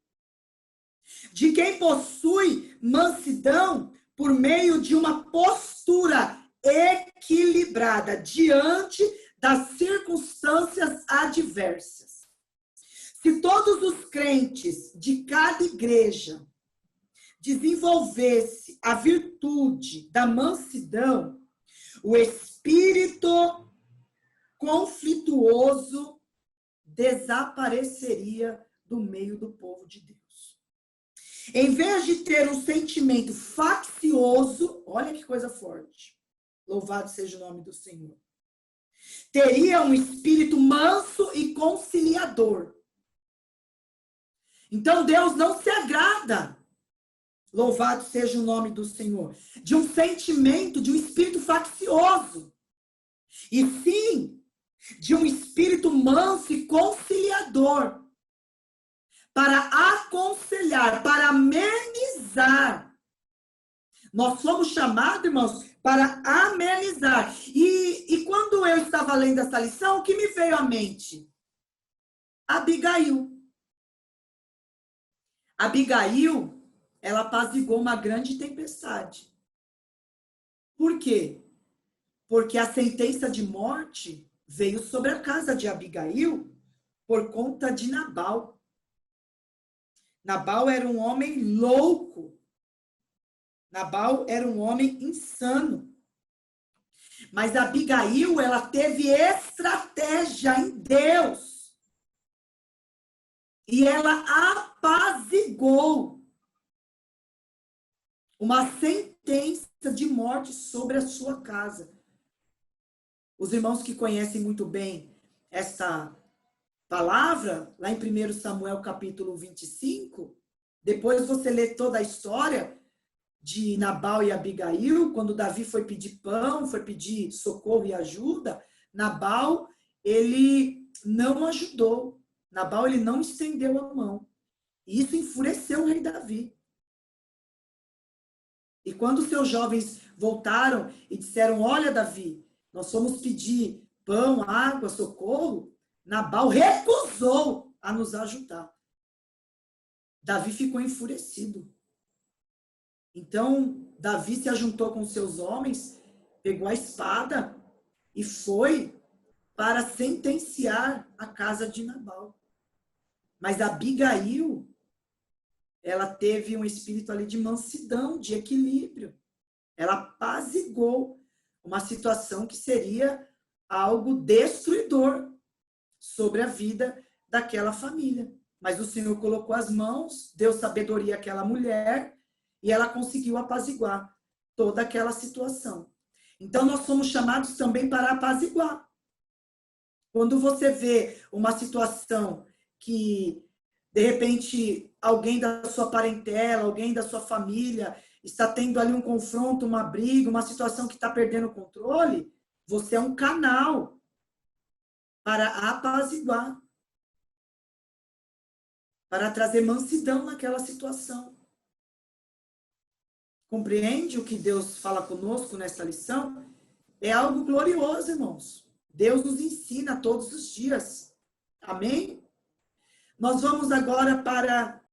De quem possui mansidão por meio de uma postura equilibrada diante das circunstâncias adversas. Se todos os crentes de cada igreja desenvolvesse a virtude da mansidão, o espírito conflituoso desapareceria do meio do povo de Deus. Em vez de ter um sentimento faccioso, olha que coisa forte, louvado seja o nome do Senhor, teria um espírito manso e conciliador. Então Deus não se agrada, louvado seja o nome do Senhor, de um sentimento, de um espírito faccioso, e sim de um espírito manso e conciliador, para aconselhar, para amenizar. Nós somos chamados, irmãos, para amenizar. E quando eu estava lendo essa lição, o que me veio à mente? Abigail. Abigail, ela apaziguou uma grande tempestade. Por quê? Porque a sentença de morte veio sobre a casa de Abigail por conta de Nabal. Nabal era um homem louco. Nabal era um homem insano. Mas Abigail, ela teve estratégia em Deus. E ela apaziguou uma sentença de morte sobre a sua casa. Os irmãos que conhecem muito bem essa palavra, lá em 1 Samuel capítulo 25, depois você lê toda a história de Nabal e Abigail, quando Davi foi pedir pão, foi pedir socorro e ajuda, Nabal, ele não ajudou. Nabal, ele não estendeu a mão. E isso enfureceu o rei Davi. E quando seus jovens voltaram e disseram, olha, Davi, nós fomos pedir pão, água, socorro, Nabal recusou a nos ajudar. Davi ficou enfurecido. Então, Davi se ajuntou com seus homens, pegou a espada e foi para sentenciar a casa de Nabal. Mas Abigail, ela teve um espírito ali de mansidão, de equilíbrio. Ela apaziguou uma situação que seria algo destruidor sobre a vida daquela família. Mas o Senhor colocou as mãos, deu sabedoria àquela mulher e ela conseguiu apaziguar toda aquela situação. Então, nós somos chamados também para apaziguar. Quando você vê uma situação que, de repente, alguém da sua parentela, alguém da sua família está tendo ali um confronto, uma briga, uma situação que está perdendo o controle, você é um canal para apaziguar, para trazer mansidão naquela situação. Compreende o que Deus fala conosco nessa lição? É algo glorioso, irmãos. Deus nos ensina todos os dias. Amém? Nós vamos agora para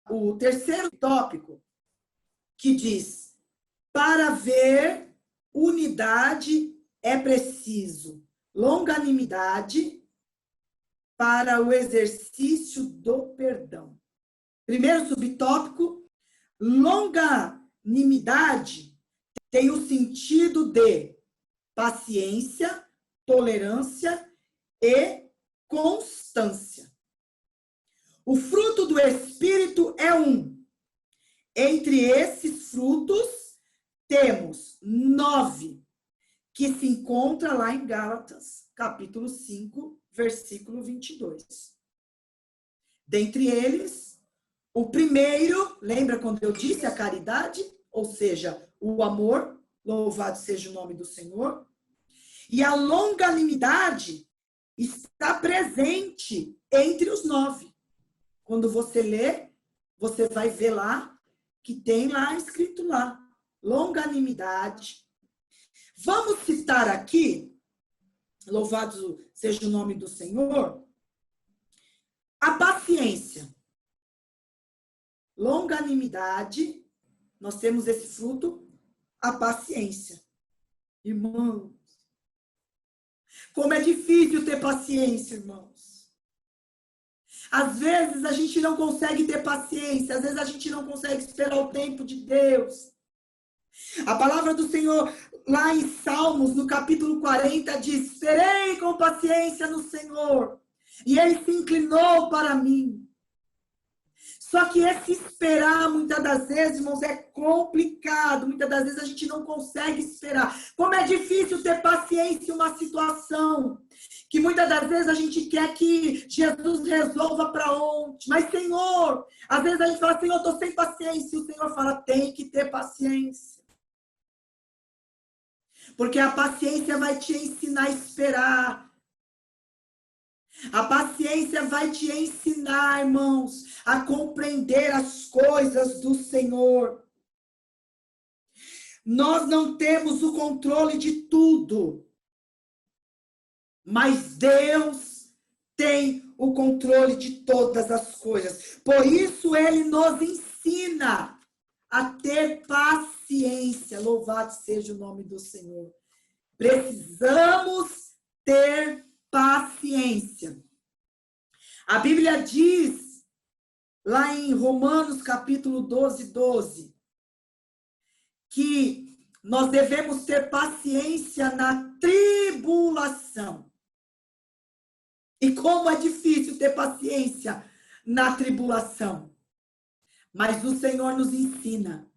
o terceiro tópico, que diz: para ver unidade é preciso longanimidade para o exercício do perdão. Primeiro subtópico: longanimidade tem o sentido de paciência, tolerância e constância. O fruto do Espírito é um. Entre esses frutos, temos 9, que se encontra lá em Gálatas, capítulo 5, versículo 22. Dentre eles, o primeiro, lembra quando eu disse a caridade? Ou seja, o amor, louvado seja o nome do Senhor. E a longanimidade está presente entre os 9. Quando você lê, você vai ver lá que tem lá escrito lá, longanimidade. Vamos citar aqui, louvado seja o nome do Senhor, a paciência. Longanimidade, nós temos esse fruto, a paciência. Irmãos, como é difícil ter paciência, irmãos. Às vezes a gente não consegue ter paciência, às vezes a gente não consegue esperar o tempo de Deus. A palavra do Senhor, lá em Salmos, no capítulo 40, diz: esperei com paciência no Senhor, e Ele se inclinou para mim. Só que esse esperar, muitas das vezes, irmãos, é complicado. Muitas das vezes a gente não consegue esperar. Como é difícil ter paciência em uma situação que muitas das vezes a gente quer que Jesus resolva para ontem. Mas, Senhor, às vezes a gente fala: Senhor, eu estou sem paciência. E o Senhor fala: tem que ter paciência. Porque a paciência vai te ensinar a esperar. A paciência vai te ensinar, irmãos, a compreender as coisas do Senhor. Nós não temos o controle de tudo, mas Deus tem o controle de todas as coisas. Por isso, Ele nos ensina a ter paciência. Louvado seja o nome do Senhor. Precisamos ter paciência. A Bíblia diz, lá em Romanos capítulo 12, que nós devemos ter paciência na tribulação. E como é difícil ter paciência na tribulação. Mas o Senhor nos ensina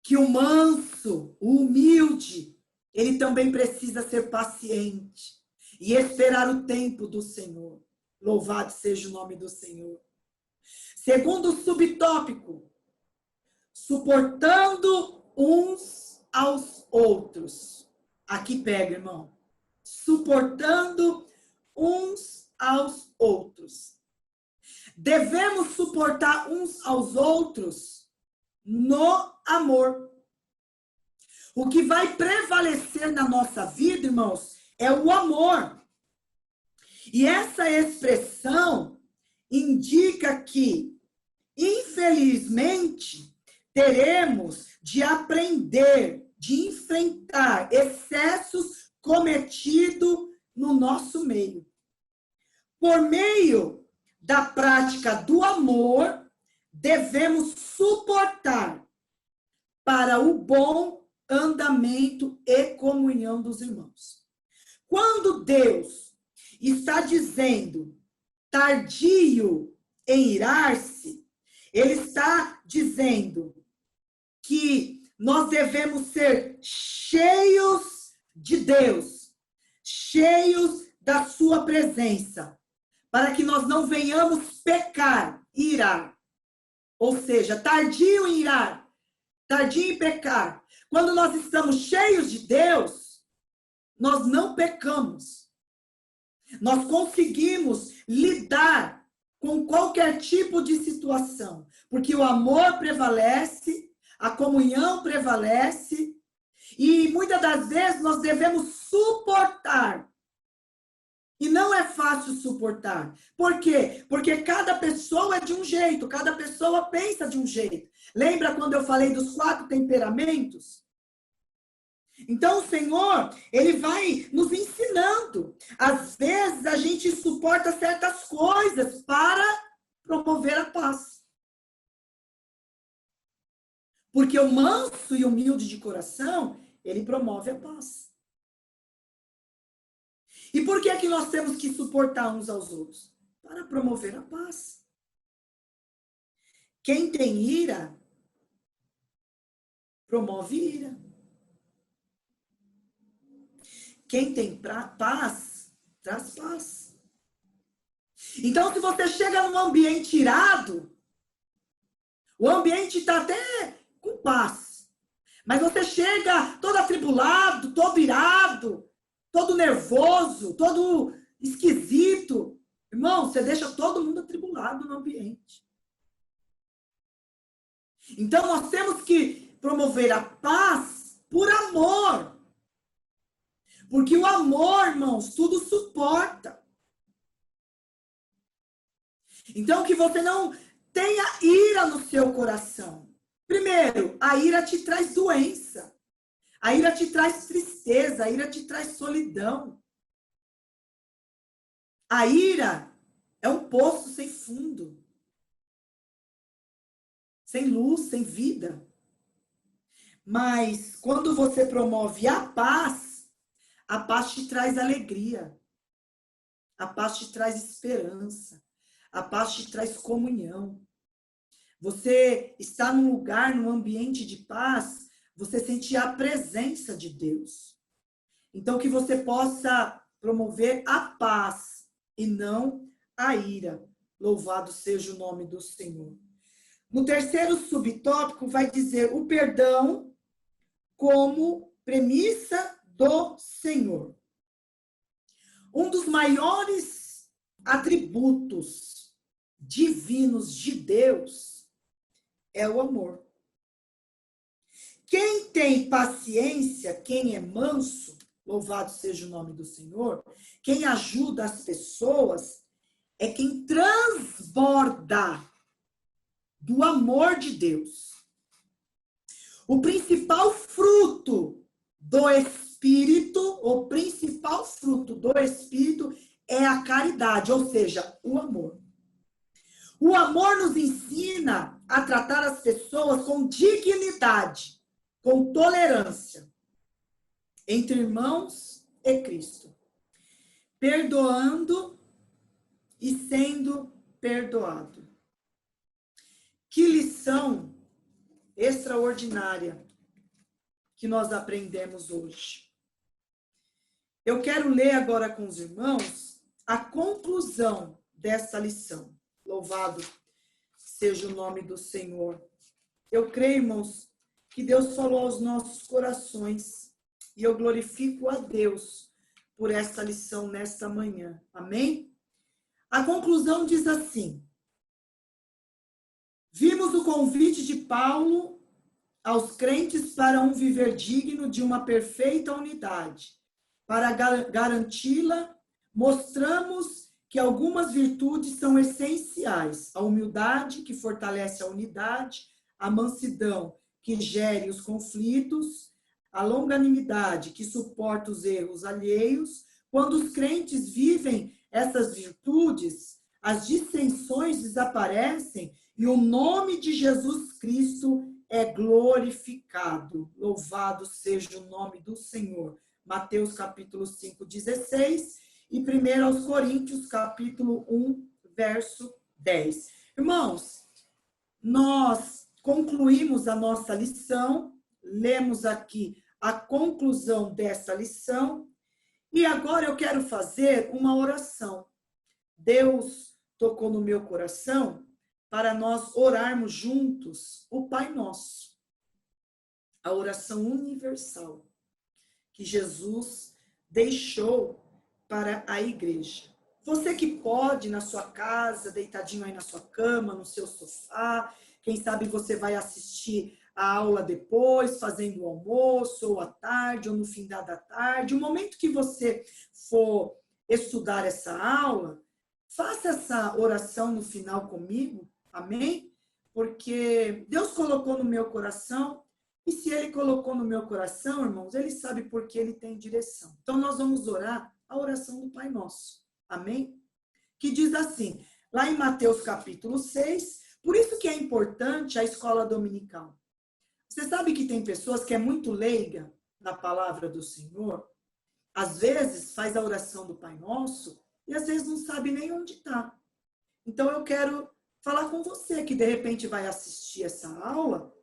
que o manso, o humilde, ele também precisa ser paciente e esperar o tempo do Senhor. Louvado seja o nome do Senhor. Segundo subtópico, suportando uns aos outros. Aqui pega, irmão. Suportando uns aos outros. Devemos suportar uns aos outros no amor. O que vai prevalecer na nossa vida, irmãos, é o amor. E essa expressão indica que, infelizmente, teremos de aprender, de enfrentar excessos cometidos no nosso meio. Por meio da prática do amor, devemos suportar para o bom andamento e comunhão dos irmãos. Quando Deus está dizendo tardio em irar-se, ele está dizendo que nós devemos ser cheios de Deus, cheios da sua presença, para que nós não venhamos pecar, irar. Ou seja, tardio em irar, tardio em pecar. Quando nós estamos cheios de Deus, nós não pecamos. Nós conseguimos lidar com qualquer tipo de situação, porque o amor prevalece, a comunhão prevalece, e muitas das vezes nós devemos suportar. E não é fácil suportar. Por quê? Porque cada pessoa é de um jeito, cada pessoa pensa de um jeito. Lembra quando eu falei dos 4 temperamentos? Então, o Senhor, ele vai nos ensinando. Às vezes, a gente suporta certas coisas para promover a paz. Porque o manso e humilde de coração, ele promove a paz. E por que é que nós temos que suportar uns aos outros? Para promover a paz. Quem tem ira, promove ira. Quem tem paz, traz paz. Então, se você chega num ambiente irado, o ambiente está até com paz. Mas você chega todo atribulado, todo irado, todo nervoso, todo esquisito. Irmão, você deixa todo mundo atribulado no ambiente. Então, nós temos que promover a paz por amor. Porque o amor, irmãos, tudo suporta. Então, que você não tenha ira no seu coração. Primeiro, a ira te traz doença. A ira te traz tristeza. A ira te traz solidão. A ira é um poço sem fundo. Sem luz, sem vida. Mas, quando você promove a paz te traz alegria. A paz te traz esperança. A paz te traz comunhão. Você está num lugar, num ambiente de paz, você sente a presença de Deus. Então, que você possa promover a paz e não a ira. Louvado seja o nome do Senhor. No terceiro subtópico, vai dizer o perdão como premissa do Senhor. Um dos maiores atributos divinos de Deus é o amor. Quem tem paciência, quem é manso, louvado seja o nome do Senhor, quem ajuda as pessoas, é quem transborda do amor de Deus. O principal fruto do Espírito, o principal fruto do Espírito é a caridade, ou seja, o amor. O amor nos ensina a tratar as pessoas com dignidade, com tolerância, entre irmãos e Cristo, perdoando e sendo perdoado. Que lição extraordinária que nós aprendemos hoje. Eu quero ler agora com os irmãos a conclusão dessa lição. Louvado seja o nome do Senhor. Eu creio, irmãos, que Deus falou aos nossos corações e eu glorifico a Deus por essa lição nesta manhã. Amém? A conclusão diz assim: vimos o convite de Paulo aos crentes para um viver digno de uma perfeita unidade, para garanti-la mostramos que algumas virtudes são essenciais. A humildade, que fortalece a unidade, a mansidão, que gere os conflitos, a longanimidade, que suporta os erros alheios. Quando os crentes vivem essas virtudes, as dissensões desaparecem e o nome de Jesus Cristo é glorificado. Louvado seja o nome do Senhor. Mateus capítulo 5, 16 e 1 aos Coríntios capítulo 1, verso 10. Irmãos, nós concluímos a nossa lição, lemos aqui a conclusão dessa lição e agora eu quero fazer uma oração. Deus tocou no meu coração para nós orarmos juntos o Pai Nosso, a oração universal que Jesus deixou para a igreja. Você que pode, na sua casa, deitadinho aí na sua cama, no seu sofá, quem sabe você vai assistir a aula depois, fazendo o almoço, ou à tarde, ou no fim da tarde. O momento que você for estudar essa aula, faça essa oração no final comigo, amém? Porque Deus colocou no meu coração, e se Ele colocou no meu coração, irmãos, Ele sabe por que Ele tem direção. Então, nós vamos orar a oração do Pai Nosso, amém? Que diz assim, lá em Mateus capítulo 6, por isso que é importante a escola dominical. Você sabe que tem pessoas que é muito leiga na palavra do Senhor, às vezes faz a oração do Pai Nosso e às vezes não sabe nem onde está. Então eu quero falar com você que de repente vai assistir essa aula,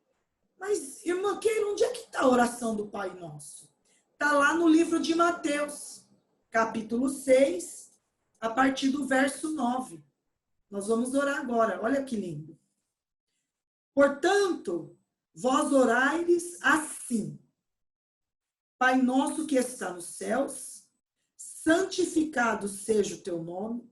mas irmã Keila, onde é que está a oração do Pai Nosso? Está lá no livro de Mateus, capítulo 6, a partir do verso 9. Nós vamos orar agora, olha que lindo. Portanto, vós oraires assim. Pai nosso que está nos céus, santificado seja o teu nome,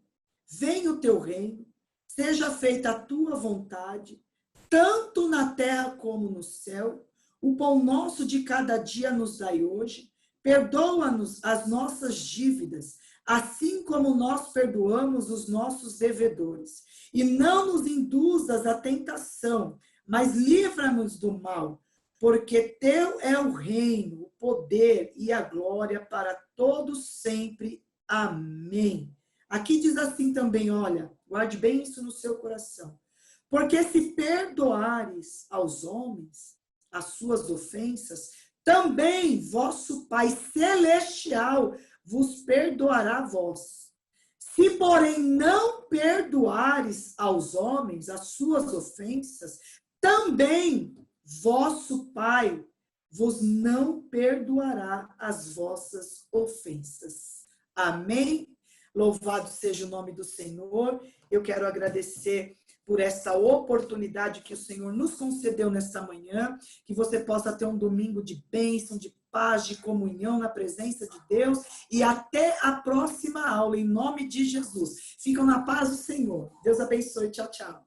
venha o teu reino, seja feita a tua vontade, tanto na terra como no céu. O pão nosso de cada dia nos dai hoje, perdoa-nos as nossas dívidas, assim como nós perdoamos os nossos devedores. E não nos induzas à tentação, mas livra-nos do mal, porque teu é o reino, o poder e a glória para todos sempre. Amém. Aqui diz assim também, olha, guarde bem isso no seu coração. Porque se perdoares aos homens as suas ofensas, também vosso Pai Celestial vos perdoará a vós. Se, porém, não perdoares aos homens as suas ofensas, também vosso Pai vos não perdoará as vossas ofensas. Amém? Louvado seja o nome do Senhor. Eu quero agradecer por essa oportunidade que o Senhor nos concedeu nesta manhã, que você possa ter um domingo de bênção, de paz, de comunhão na presença de Deus e até a próxima aula, em nome de Jesus. Ficam na paz do Senhor. Deus abençoe. Tchau, tchau.